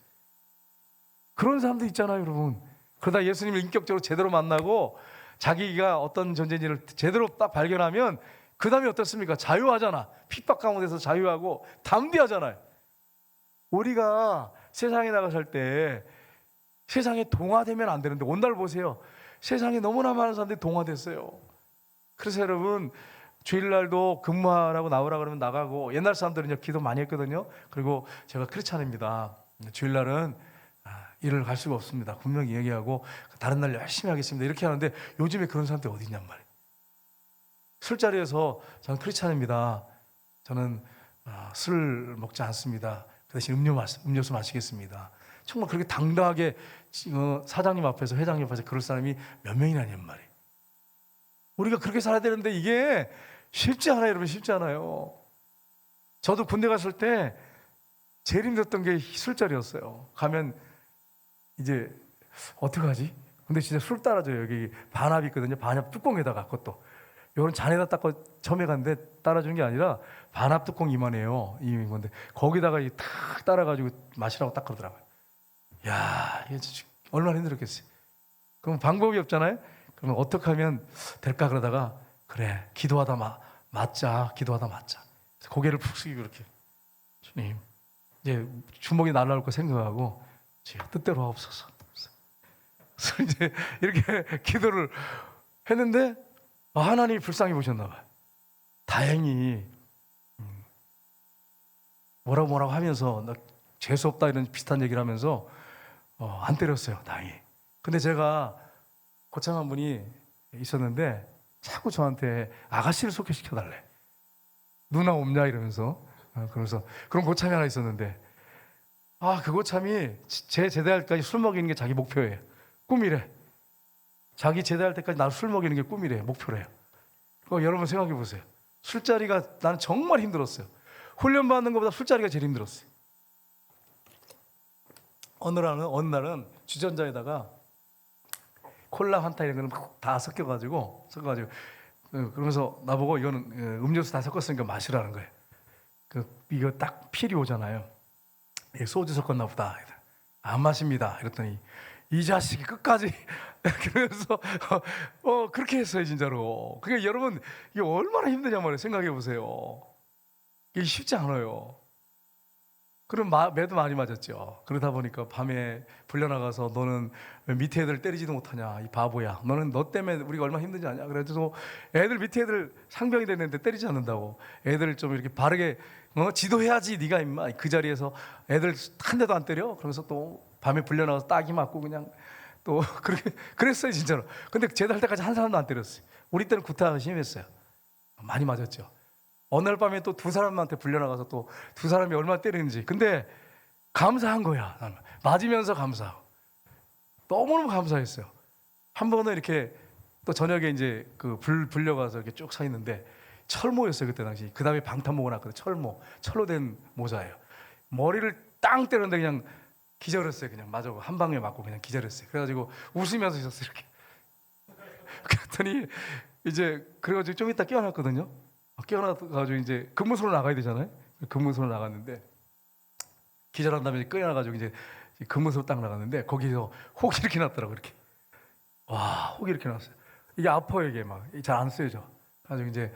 그런 사람도 있잖아요, 여러분. 그러다 예수님을 인격적으로 제대로 만나고 자기가 어떤 존재인지를 제대로 딱 발견하면 그 다음에 어떻습니까? 자유하잖아. 핍박 가운데서 자유하고 담대하잖아요. 우리가 세상에 나가 살 때 세상에 동화되면 안 되는데 오늘 보세요. 세상에 너무나 많은 사람들이 동화됐어요. 그래서 여러분 주일날도 근무하라고 나오라 그러면 나가고 옛날 사람들은 기도 많이 했거든요. 그리고 제가 크리스찬입니다. 주일날은 일을 갈 수가 없습니다. 분명히 얘기하고 다른 날 열심히 하겠습니다. 이렇게 하는데 요즘에 그런 사람들이 어디 있냔 말이에요. 술자리에서 저는 크리스찬입니다. 저는 술 먹지 않습니다. 그 대신 음료수 마시겠습니다. 정말 그렇게 당당하게 사장님 앞에서 회장님 앞에서 그럴 사람이 몇 명이나 있냔 말이에요. 우리가 그렇게 살아야 되는데 이게 쉽지 않아요. 여러분 쉽지 않아요. 저도 군대 갔을 때 제일 힘들었던 게 술자리였어요. 가면 이제 어떡하지? 근데 진짜 술 따라줘요. 여기 반합이 있거든요. 반합 뚜껑에다가 그것도 이건 잔에다 닦고 처음에 갔는데 따라주는 게 아니라 반합 뚜껑 이만해요. 이 건데 거기다가 탁 따라가지고 마시라고 딱 그러더라고요. 야, 이게 얼마나 힘들었겠어요. 그럼 방법이 없잖아요. 그러면 어떻게 하면 될까 그러다가 그래 기도하다 맞자. 그래서 고개를 푹 숙이고 이렇게 주님 이제 주먹이 날라올 거 생각하고 제 뜻대로 하옵소서. 그래서 이제 이렇게 기도를 했는데 하나님이 불쌍히 보셨나 봐요. 다행히 뭐라고 하면서 나 재수 없다 이런 비슷한 얘기를 하면서 안 때렸어요. 다행히. 근데 제가 고참한 분이 있었는데 자꾸 저한테 아가씨를 소개시켜달래. 누나 없냐 이러면서 그러면서 그런 고참이 하나 있었는데 그 고참이 제 제대할 때까지 술 먹이는 게 자기 목표예요. 꿈이래. 자기 제대할 때까지 나 술 먹이는 게 꿈이래. 목표래요. 여러분 생각해 보세요. 술자리가 나는 정말 힘들었어요. 훈련 받는 것보다 술자리가 제일 힘들었어요. 어느 날은 주전자에다가 콜라 한타 이런 거는 다 섞어가지고 그러면서 나보고 이거는 음료수 다 섞었으니까 마시라는 거예요. 이거 딱 필이 오잖아요. 소주 섞었나 보다. 안 마십니다. 이랬더니 이 자식이 끝까지 그래서 그렇게 했어요 진짜로. 그러니까 여러분 이게 얼마나 힘드냐 말이에요. 생각해 보세요. 이게 쉽지 않아요. 그럼 매도 많이 맞았죠. 그러다 보니까 밤에 불려나가서 너는 왜 밑에 애들 때리지도 못하냐 이 바보야. 너 때문에 우리가 얼마나 힘든지 아냐. 그래서 애들 밑에 애들 상병이 됐는데 때리지 않는다고. 애들을 좀 이렇게 바르게 지도해야지 네가 임마. 그 자리에서 애들 한 대도 안 때려. 그러면서 또 밤에 불려나가서 따기 맞고 그냥 또 그렇게 그랬어요 진짜로. 근데 제대할 때까지 한 사람도 안 때렸어요. 우리 때는 구타가 심했어요. 많이 맞았죠. 어느 날 밤에 또 두 사람한테 불려나가서 또 두 사람이 얼마나 때리는지. 근데 감사한 거야. 나는. 맞으면서 감사하고 너무너무 감사했어요. 한 번은 이렇게 또 저녁에 이제 그 불려가서 이렇게 쭉 서 있는데 철모였어요 그때 당시. 그 다음에 방탄모가 났거든. 철로 된 모자예요. 머리를 땅 때렸는데 그냥 기절했어요. 그냥 맞아 한 방에 맞고 그냥 기절했어요. 그래가지고 웃으면서 있었어요 이렇게. 그랬더니 이제 그래가지고 좀 이따 깨어났거든요. 깨어나가지고 이제 근무소로 나가야 되잖아요. 근무소로 나갔는데 기절한 다음에 깨어나가지고 이제 근무소로 딱 나갔는데 거기서 혹이 이렇게 났더라고 이렇게. 와, 혹이 이렇게 났어요. 이게 아파요 이게 막 잘 안 쓰여져. 가지고 이제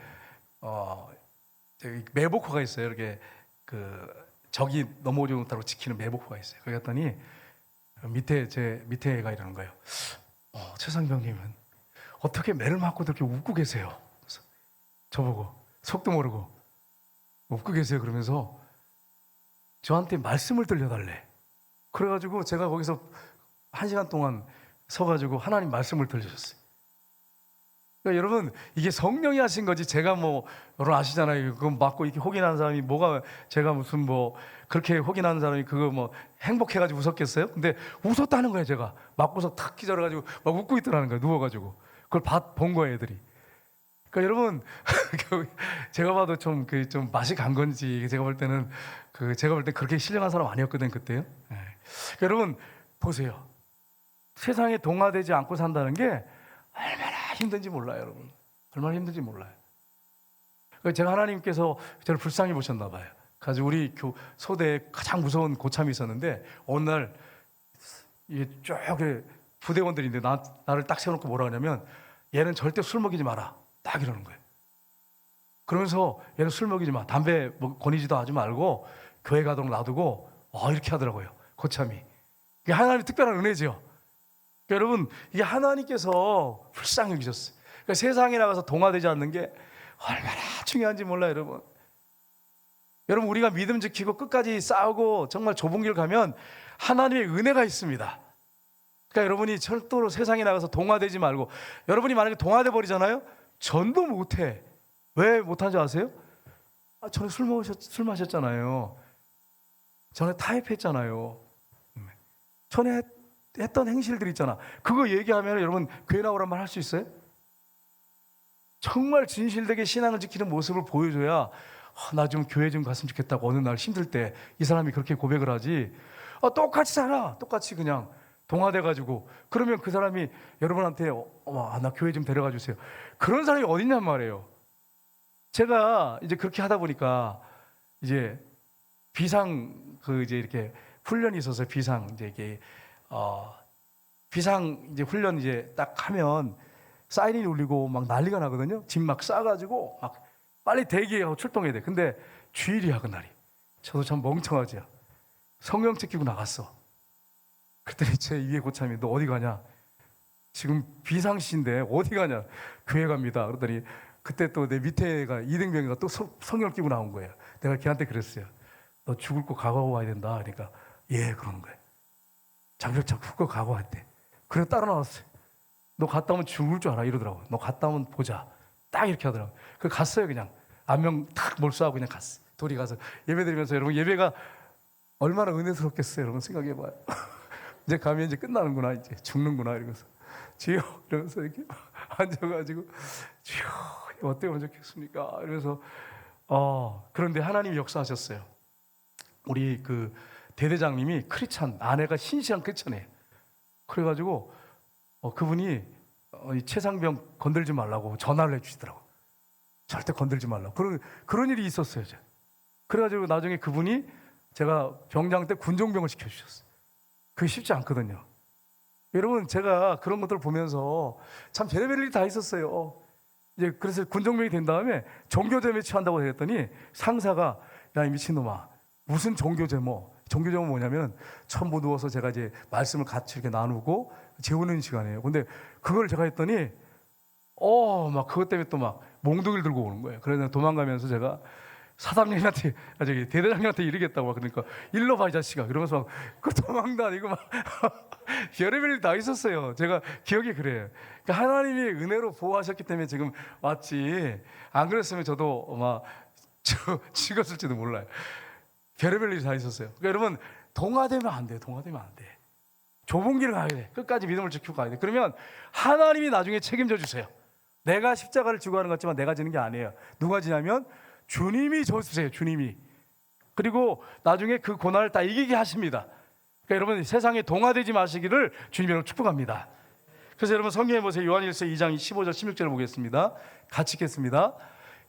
매복호가 있어요. 이렇게 그 적이 넘어오지 못하고 지키는 매복호가 있어요. 거기 갔더니 제 밑에 애가 이러는 거예요. 최상병님은 어떻게 매를 맞고 그렇게 웃고 계세요? 그래서 저보고 속도 모르고 웃고 계세요. 그러면서 저한테 말씀을 들려달래. 그래가지고 제가 거기서 1시간 동안 서가지고 하나님 말씀을 들려줬어요. 그러니까 여러분 이게 성령이 하신 거지 제가 뭐 여러분 아시잖아요. 그거 맞고 이렇게 혹이 나는 사람이 뭐가 제가 무슨 뭐 그렇게 혹이 나는 사람이 그거 뭐 행복해가지고 웃었겠어요? 근데 웃었다는 거예요. 제가 맞고서 탁 기절해가지고 막 웃고 있더라는 거예요. 누워가지고 그걸 본 거예요 애들이. 그러니까 여러분 제가 봐도 좀 맛이 간 건지 제가 볼 때는 제가 볼 때 그렇게 신령한 사람 아니었거든 그때요. 네. 그러니까 여러분 보세요. 세상에 동화되지 않고 산다는 게 얼마나 힘든지 몰라요, 여러분. 얼마나 힘든지 몰라요. 제가 하나님께서 저를 불쌍히 보셨나 봐요. 그래서 우리 소대에 가장 무서운 고참이 있었는데 어느 날 이게 쭉 부대원들인데 나를 딱 세워놓고 뭐라 하냐면 얘는 절대 술 먹이지 마라. 딱 이러는 거예요. 그러면서 얘는 술 먹이지 마. 담배 권이지도 하지 말고 교회 가도록 놔두고 이렇게 하더라고요. 고참이. 이게 하나님의 특별한 은혜죠. 그러니까 여러분 이게 하나님께서 불쌍히 여기셨어요. 그러니까 세상에 나가서 동화되지 않는 게 얼마나 중요한지 몰라요, 여러분. 여러분 우리가 믿음 지키고 끝까지 싸우고 정말 좁은 길 가면 하나님의 은혜가 있습니다. 그러니까 여러분이 절대로 세상에 나가서 동화되지 말고 여러분이 만약에 동화돼 버리잖아요. 전도 못해. 왜 못한지 아세요? 전에 술 마셨잖아요. 전에 타협했잖아요. 전에 했던 행실들 있잖아. 그거 얘기하면 여러분 교회 나오란 말 할 수 있어요? 정말 진실되게 신앙을 지키는 모습을 보여줘야 나 좀 교회 좀 갔으면 좋겠다고 어느 날 힘들 때 이 사람이 그렇게 고백을 하지. 똑같이 살아. 똑같이 그냥 동화돼가지고 그러면 그 사람이 여러분한테 나 교회 좀 데려가 주세요. 그런 사람이 어딨냔 말이에요. 제가 이제 그렇게 하다 보니까 이제 비상 이제 이렇게 훈련이 있어서 비상 이제 훈련 이제 딱 하면 사이렌이 울리고 막 난리가 나거든요. 짐 막 싸가지고 막 빨리 대기하고 출동해야 돼. 근데 주일이야 그날이. 저도 참 멍청하죠. 성경책 끼고 나갔어. 그랬더니 제 위에 고참이 너 어디 가냐? 지금 비상시인데 어디 가냐? 교회 갑니다. 그러더니 그때 또 내 밑에 애가 이등병이가 또 성경을 끼고 나온 거예요. 내가 걔한테 그랬어요. 너 죽을 거 각오하고 와야 된다. 그러니까 예 그러는 거예요. 장벽 훅 각오했대. 그래서 따라 나왔어요. 너 갔다 오면 죽을 줄 알아 이러더라고요. 너 갔다 오면 보자. 딱 이렇게 하더라고요. 그래서 갔어요 그냥. 안면 탁 몰수하고 그냥 갔어. 둘이 가서 예배 드리면서 여러분 예배가 얼마나 은혜스럽겠어요. 여러분 생각해봐요. 이제 가면 이제 끝나는구나 이제 죽는구나 이러면서 주여 이러면서 이렇게 앉아가지고 주여 어때면 좋겠습니까? 이러면서 그런데 하나님이 역사하셨어요. 우리 그 대대장님이 크리찬 아내가 신실한 크리찬이에요. 그래가지고 그분이 이 최상병 건들지 말라고 전화를 해주시더라고. 절대 건들지 말라고. 그런 일이 있었어요. 제가. 그래가지고 나중에 그분이 제가 병장 때 군종병을 시켜주셨어요. 그게 쉽지 않거든요. 여러분 제가 그런 것들을 보면서 참 별의별 일이 다 있었어요. 이제 그래서 군종병이 된 다음에 종교제모에 취한다고 했더니 상사가 야 이 미친놈아 무슨 종교제모? 종교제모 뭐냐면 전부 누워서 제가 이제 말씀을 같이 이렇게 나누고 재우는 시간이에요. 근데 그걸 제가 했더니 막 그것 때문에 또 막 몽둥이를 들고 오는 거예요. 그래서 도망가면서 제가 사장님한테 저기 대대장님한테 이르겠다고 그러니까 일로 봐 이 자식아 그러면서 막 그 도망도 아니고 막 별의별 일 다 있었어요. 제가 기억이 그래요. 그러니까 하나님이 은혜로 보호하셨기 때문에 지금 왔지 안 그랬으면 저도 막 죽었을지도 몰라요. 별의별 일이 다 있었어요. 그러니까 여러분 동화되면 안 돼요. 동화되면 안 돼. 좁은 길을 가야 돼. 끝까지 믿음을 지키고 가야 돼. 그러면 하나님이 나중에 책임져 주세요. 내가 십자가를 지고 하는 것 같지만 내가 지는 게 아니에요. 누가 지냐면 주님이 져주세요. 주님이. 그리고 나중에 그 고난을 다 이기게 하십니다. 그러니까 여러분 세상에 동화되지 마시기를 주님으로 축복합니다. 그래서 여러분 성경에 보세요. 요한일서 2장 15절 16절을 보겠습니다. 같이 읽겠습니다.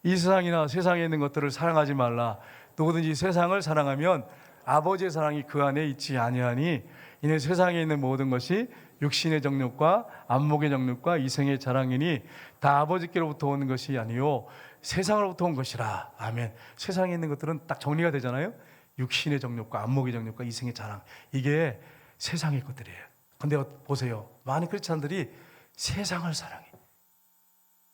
이 세상이나 세상에 있는 것들을 사랑하지 말라. 누구든지 세상을 사랑하면 아버지의 사랑이 그 안에 있지 아니하니 이는 세상에 있는 모든 것이 육신의 정욕과 안목의 정욕과 이생의 자랑이니 다 아버지께로부터 오는 것이 아니요 세상으로부터 온 것이라. 아멘. 세상에 있는 것들은 딱 정리가 되잖아요. 육신의 정욕과 안목의 정욕과 이생의 자랑, 이게 세상의 것들이에요. 근데 보세요, 많은 크리스찬들이 세상을 사랑해.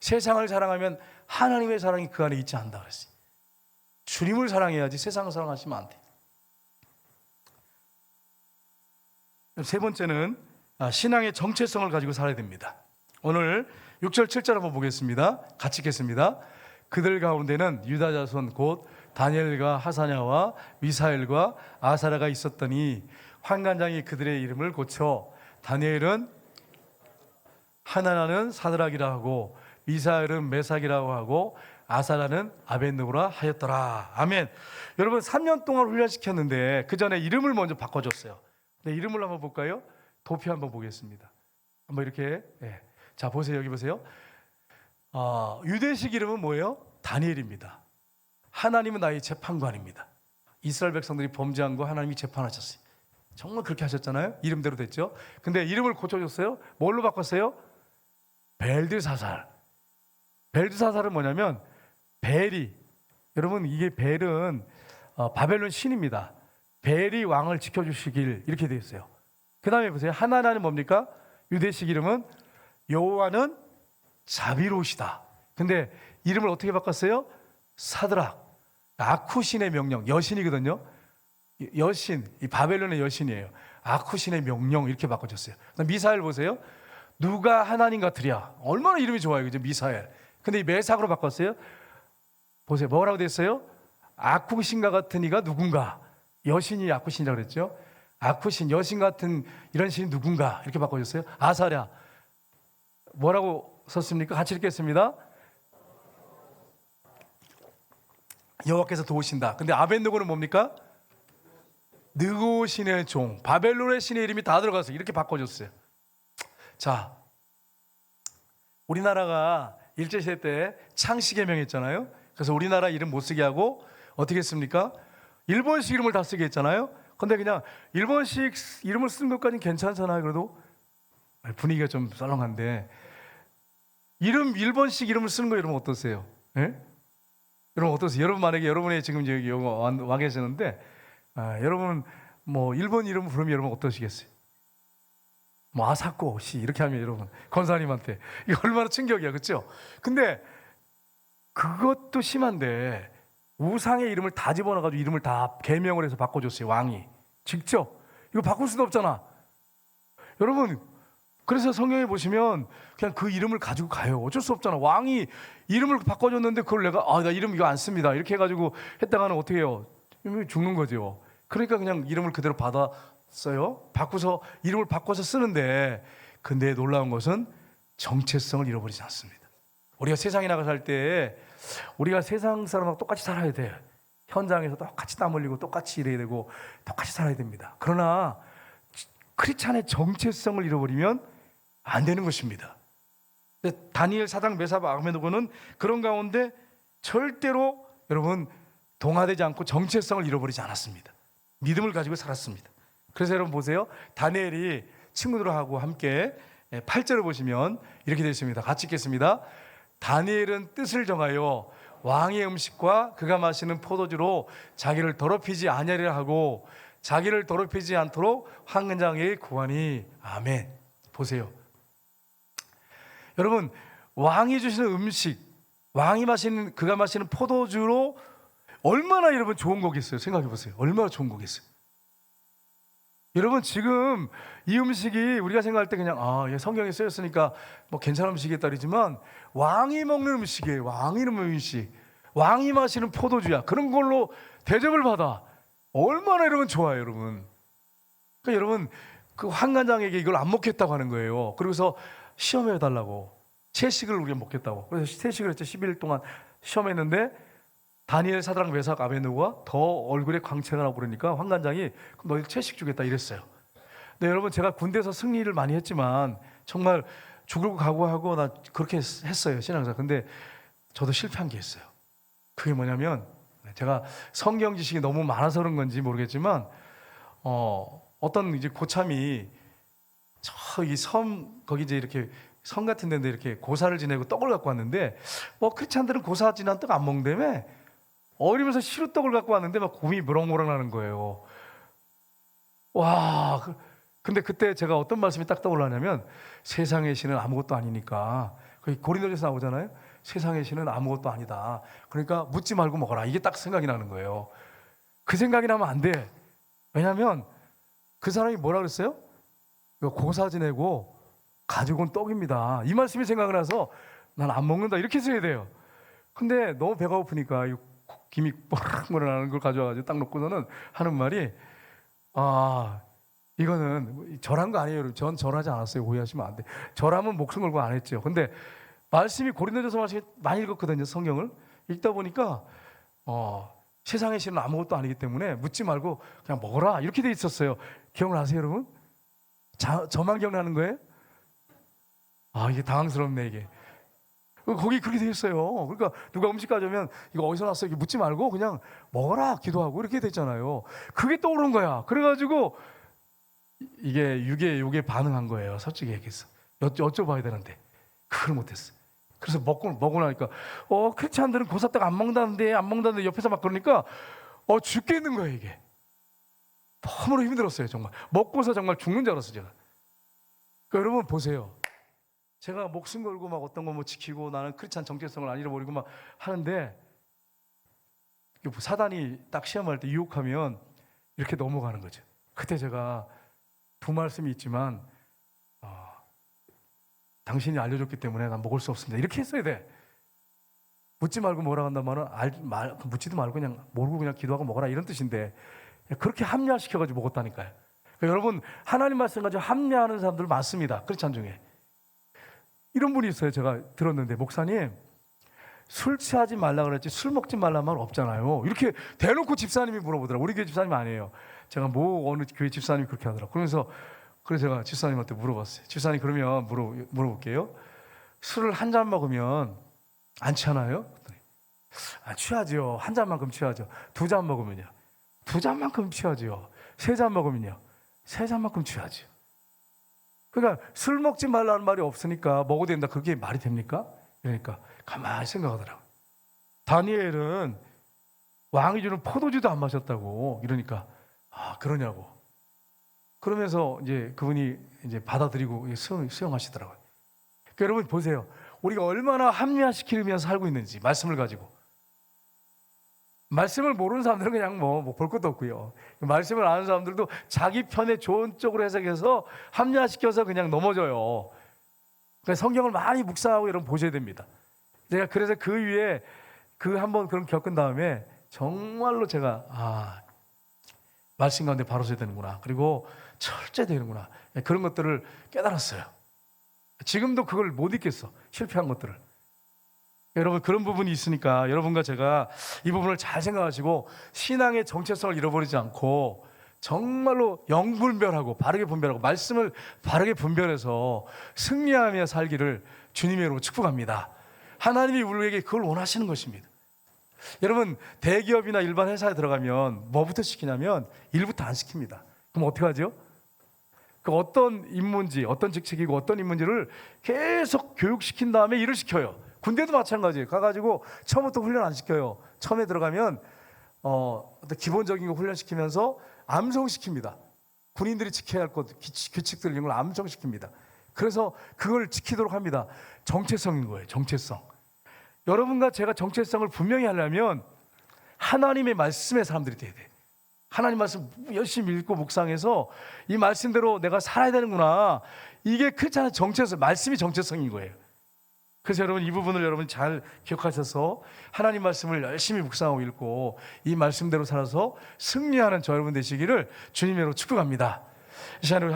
세상을 사랑하면 하나님의 사랑이 그 안에 있지 않다 그랬어요. 주님을 사랑해야지 세상을 사랑하시면 안 돼. 세 번째는 신앙의 정체성을 가지고 살아야 됩니다. 오늘 6절 7절 한번 보겠습니다. 같이 읽겠습니다. 그들 가운데는 유다 자손 곧 다니엘과 하사냐와 미사엘과 아사랴가 있었더니 환관장이 그들의 이름을 고쳐 다니엘은 하나나는 사드락이라 하고 미사엘은 메삭이라고 하고 아사랴는 아벳느고라 하였더라. 아멘. 여러분 3년 동안 훈련시켰는데 그 전에 이름을 먼저 바꿔줬어요. 네, 이름을 한번 볼까요? 도표 한번 보겠습니다. 한번 이렇게 자 보세요. 여기 보세요. 유대식 이름은 뭐예요? 다니엘입니다. 하나님은 나의 재판관입니다. 이스라엘 백성들이 범죄한 거 하나님이 재판하셨어요. 정말 그렇게 하셨잖아요. 이름대로 됐죠. 근데 이름을 고쳐줬어요. 뭘로 바꿨어요? 벨드사살. 벨드사살은 뭐냐면 벨이, 여러분 이게 벨은 바벨론 신입니다. 벨이 왕을 지켜주시길 이렇게 되어 있어요. 그 다음에 보세요. 하나나는 뭡니까? 유대식 이름은 여호와는 자비로우시다. 근데 이름을 어떻게 바꿨어요? 사드락. 아쿠신의 명령, 여신이거든요. 여신, 이 바벨론의 여신이에요. 아쿠신의 명령 이렇게 바꿔줬어요. 미사엘 보세요. 누가 하나님 같으랴. 얼마나 이름이 좋아요, 그죠? 미사엘. 근데 이 메삭으로 바꿨어요. 보세요. 뭐라고 됐어요? 아쿠신과 같은 이가 누군가. 여신이 아쿠신이라고 그랬죠. 아쿠신, 여신 같은 이런 신이 누군가 이렇게 바꿔줬어요. 아사랴. 뭐라고 썼습니까? 같이 읽겠습니다. 여호와께서 도우신다. 근데 아벳느고는 뭡니까? 느고신의 종. 바벨론의 신의 이름이 다 들어가서 이렇게 바꿔줬어요. 자, 우리나라가 일제시대 때 창씨개명 했잖아요. 그래서 우리나라 이름 못 쓰게 하고 어떻게 했습니까? 일본식 이름을 다 쓰게 했잖아요. 근데 그냥 일본식 이름을 쓰는 것까지는 괜찮잖아요. 그래도 분위기가 좀 썰렁한데 일본식 이름을 쓰는 거 여러분 어떠세요? 예? 여러분 어떠세요? 여러분 만약에 여러분이 지금 여기 와 계시는데 여러분 뭐 일본 이름 부르면 여러분 어떠시겠어요? 뭐 아사코 씨 이렇게 하면 여러분 권사님한테 이거 얼마나 충격이야, 그렇죠? 근데 그것도 심한데 우상의 이름을 다 집어넣어가지고 이름을 다 개명을 해서 바꿔줬어요. 왕이 직접. 이거 바꿀 수도 없잖아. 여러분 그래서 성경에 보시면 그냥 그 이름을 가지고 가요. 어쩔 수 없잖아. 왕이 이름을 바꿔줬는데 그걸 내가 나 이름 이거 안 씁니다 이렇게 해가지고 했다가는 어떻게 해요? 죽는 거죠. 그러니까 그냥 이름을 그대로 받았어요. 바꿔서 이름을 바꿔서 쓰는데, 근데 놀라운 것은 정체성을 잃어버리지 않습니다. 우리가 세상에 나가 살 때 우리가 세상 사람하고 똑같이 살아야 돼. 현장에서 똑같이 땀 흘리고 똑같이 일해야 되고 똑같이 살아야 됩니다. 그러나 크리스찬의 정체성을 잃어버리면 안 되는 것입니다. 다니엘, 사드락, 메삭, 아벳느고는 그런 가운데 절대로 여러분 동화되지 않고 정체성을 잃어버리지 않았습니다. 믿음을 가지고 살았습니다. 그래서 여러분 보세요. 다니엘이 친구들하고 함께 8절을 보시면 이렇게 되어 있습니다. 같이 읽겠습니다. 다니엘은 뜻을 정하여 왕의 음식과 그가 마시는 포도주로 자기를 더럽히지 아니하리라 하고 자기를 더럽히지 않도록 환관장에게 구하니. 아멘. 보세요. 여러분 왕이 주시는 음식, 왕이 마시는 그가 마시는 포도주로 얼마나 여러분 좋은 거겠어요? 생각해 보세요. 얼마나 좋은 거겠어요? 여러분 지금 이 음식이 우리가 생각할 때 그냥 성경에 쓰였으니까 뭐 괜찮은 음식이겠다 그러지만 왕이 먹는 음식이에요. 왕이 먹는 음식, 왕이 마시는 포도주야. 그런 걸로 대접을 받아. 얼마나 여러분 좋아요, 여러분. 그러니까 여러분 그 환관장에게 이걸 안 먹겠다고 하는 거예요. 그러고서 시험해 달라고, 채식을 우리가 먹겠다고. 그래서 채식을 했죠. 11일 동안 시험했는데 다니엘, 사드락, 메삭, 아벤노고가 더 얼굴에 광채가 나고 그러니까 환관장이 너희 채식 주겠다 이랬어요. 근데 여러분 제가 군대에서 승리를 많이 했지만 정말 죽을 각오하고 나 그렇게 했어요, 신앙사. 근데 저도 실패한 게 있어요. 그게 뭐냐면 제가 성경 지식이 너무 많아서 그런 건지 모르겠지만 어떤 이제 고참이 저기 섬 거기 이제 이렇게 섬 같은 데인데 이렇게 고사를 지내고 떡을 갖고 왔는데 뭐 크리스찬들은 고사 지난 떡 안 먹는다며 어리면서 시루떡을 갖고 왔는데 막 곰이 무럭무럭 나는 거예요. 와, 근데 그때 제가 어떤 말씀이 딱 떠올랐냐면 세상의 신은 아무것도 아니니까, 거기 고린도전서 나오잖아요. 세상의 신은 아무것도 아니다. 그러니까 묻지 말고 먹어라. 이게 딱 생각이 나는 거예요. 그 생각이 나면 안 돼. 왜냐하면 그 사람이 뭐라 그랬어요? 고사 지내고 가지고 온 떡입니다. 이 말씀이 생각이 나서 난 안 먹는다 이렇게 써야 돼요. 근데 너무 배가 고프니까 김이 뽀락뽀락 나는 걸 가져와가지고 딱 놓고서는 하는 말이 이거는 절한 거 아니에요, 여러분. 전 절하지 않았어요. 오해하시면 안 돼. 절하면 목숨 걸고 안 했죠. 근데 말씀이 고린도전서 말씀이 많이 읽었거든요. 성경을 읽다 보니까 세상의 신은 아무것도 아니기 때문에 묻지 말고 그냥 먹어라 이렇게 돼 있었어요. 기억나세요, 여러분? 저만 기억나는 거예요? 이게 당황스럽네 이게. 거기 그렇게 돼 있어요. 그러니까 누가 음식 가져오면 이거 어디서 났어? 이렇게 묻지 말고 그냥 먹어라 기도하고 이렇게 됐잖아요. 그게 떠오른 거야. 그래가지고 이게 육에 반응한 거예요. 솔직히 얘기해서 여쭤봐야 되는데 그걸 못했어. 그래서 먹고 나니까 크리스찬들은 고사떡 안 먹는다는데 옆에서 막 그러니까 죽겠는 거예요 이게. 너무나 힘들었어요 정말. 먹고서 정말 죽는 줄 알았어요 제가. 그러니까 여러분 보세요. 제가 목숨 걸고 막 어떤 거 뭐 지키고 나는 크리스찬 정체성을 안 잃어버리고 막 하는데 사단이 딱 시험할 때 유혹하면 이렇게 넘어가는 거죠. 그때 제가 두 말씀이 있지만 당신이 알려줬기 때문에 난 먹을 수 없습니다. 이렇게 했어야 돼. 묻지 말고 뭐라 한단 말은 묻지도 말고 그냥 모르고 그냥 기도하고 먹어라 이런 뜻인데 그렇게 합리화시켜가지고 먹었다니까요. 그러니까 여러분 하나님 말씀 가지고 합리화하는 사람들 많습니다. 크리스찬 중에. 이런 분이 있어요. 제가 들었는데 목사님 술 취하지 말라 그랬지 술 먹지 말란 말 없잖아요. 이렇게 대놓고 집사님이 물어보더라고요. 우리 교회 집사님 아니에요. 제가 어느 교회 집사님이 그렇게 하더라고요. 그래서 제가 집사님한테 물어봤어요. 집사님 그러면 물어볼게요. 술을 한 잔 먹으면 안 취하나요? 취하죠. 한 잔만큼 취하죠. 두 잔 먹으면요. 두 잔만큼 취하죠. 세 잔 먹으면요. 세 잔만큼 취하죠. 그러니까 술 먹지 말라는 말이 없으니까 먹어도 된다. 그게 말이 됩니까? 그러니까 가만히 생각하더라고요. 다니엘은 왕이 주는 포도주도 안 마셨다고. 이러니까 그러냐고. 그러면서 이제 그분이 이제 받아들이고 수용하시더라고요. 그러니까 여러분 보세요. 우리가 얼마나 합리화시키면서 살고 있는지 말씀을 가지고. 말씀을 모르는 사람들은 그냥 뭐 볼 것도 없고요. 말씀을 아는 사람들도 자기 편에 좋은 쪽으로 해석해서 합리화시켜서 그냥 넘어져요. 그러니까 성경을 많이 묵상하고 여러분 보셔야 됩니다. 제가 그래서 그 위에 한번 그런 겪은 다음에 정말로 제가 말씀 가운데 바로 서야 되는구나. 그리고 철저히 되는구나. 그런 것들을 깨달았어요. 지금도 그걸 못 잊겠어. 실패한 것들을. 여러분 그런 부분이 있으니까 여러분과 제가 이 부분을 잘 생각하시고 신앙의 정체성을 잃어버리지 않고 정말로 영분별하고 바르게 분별하고 말씀을 바르게 분별해서 승리하며 살기를 주님의 이름으로 축복합니다. 하나님이 우리에게 그걸 원하시는 것입니다. 여러분 대기업이나 일반 회사에 들어가면 뭐부터 시키냐면 일부터 안 시킵니다. 그럼 어떻게 하죠? 그 어떤 임무인지 어떤 직책이고 어떤 임무인지를 계속 교육시킨 다음에 일을 시켜요. 군대도 마찬가지예요. 가가지고 처음부터 훈련 안 시켜요. 처음에 들어가면 어떤 기본적인 거 훈련시키면서 암송시킵니다. 군인들이 지켜야 할 것, 규칙들 이런 걸 암송시킵니다. 그래서 그걸 지키도록 합니다. 정체성인 거예요. 정체성. 여러분과 제가 정체성을 분명히 하려면 하나님의 말씀의 사람들이 돼야 돼. 하나님 말씀 열심히 읽고 묵상해서 이 말씀대로 내가 살아야 되는구나. 이게 크리스찬의 정체성, 말씀이 정체성인 거예요. 그래서 여러분 이 부분을 여러분 잘 기억하셔서 하나님 말씀을 열심히 묵상하고 읽고 이 말씀대로 살아서 승리하는 저 여러분 되시기를 주님으로 축복합니다. 이 시간에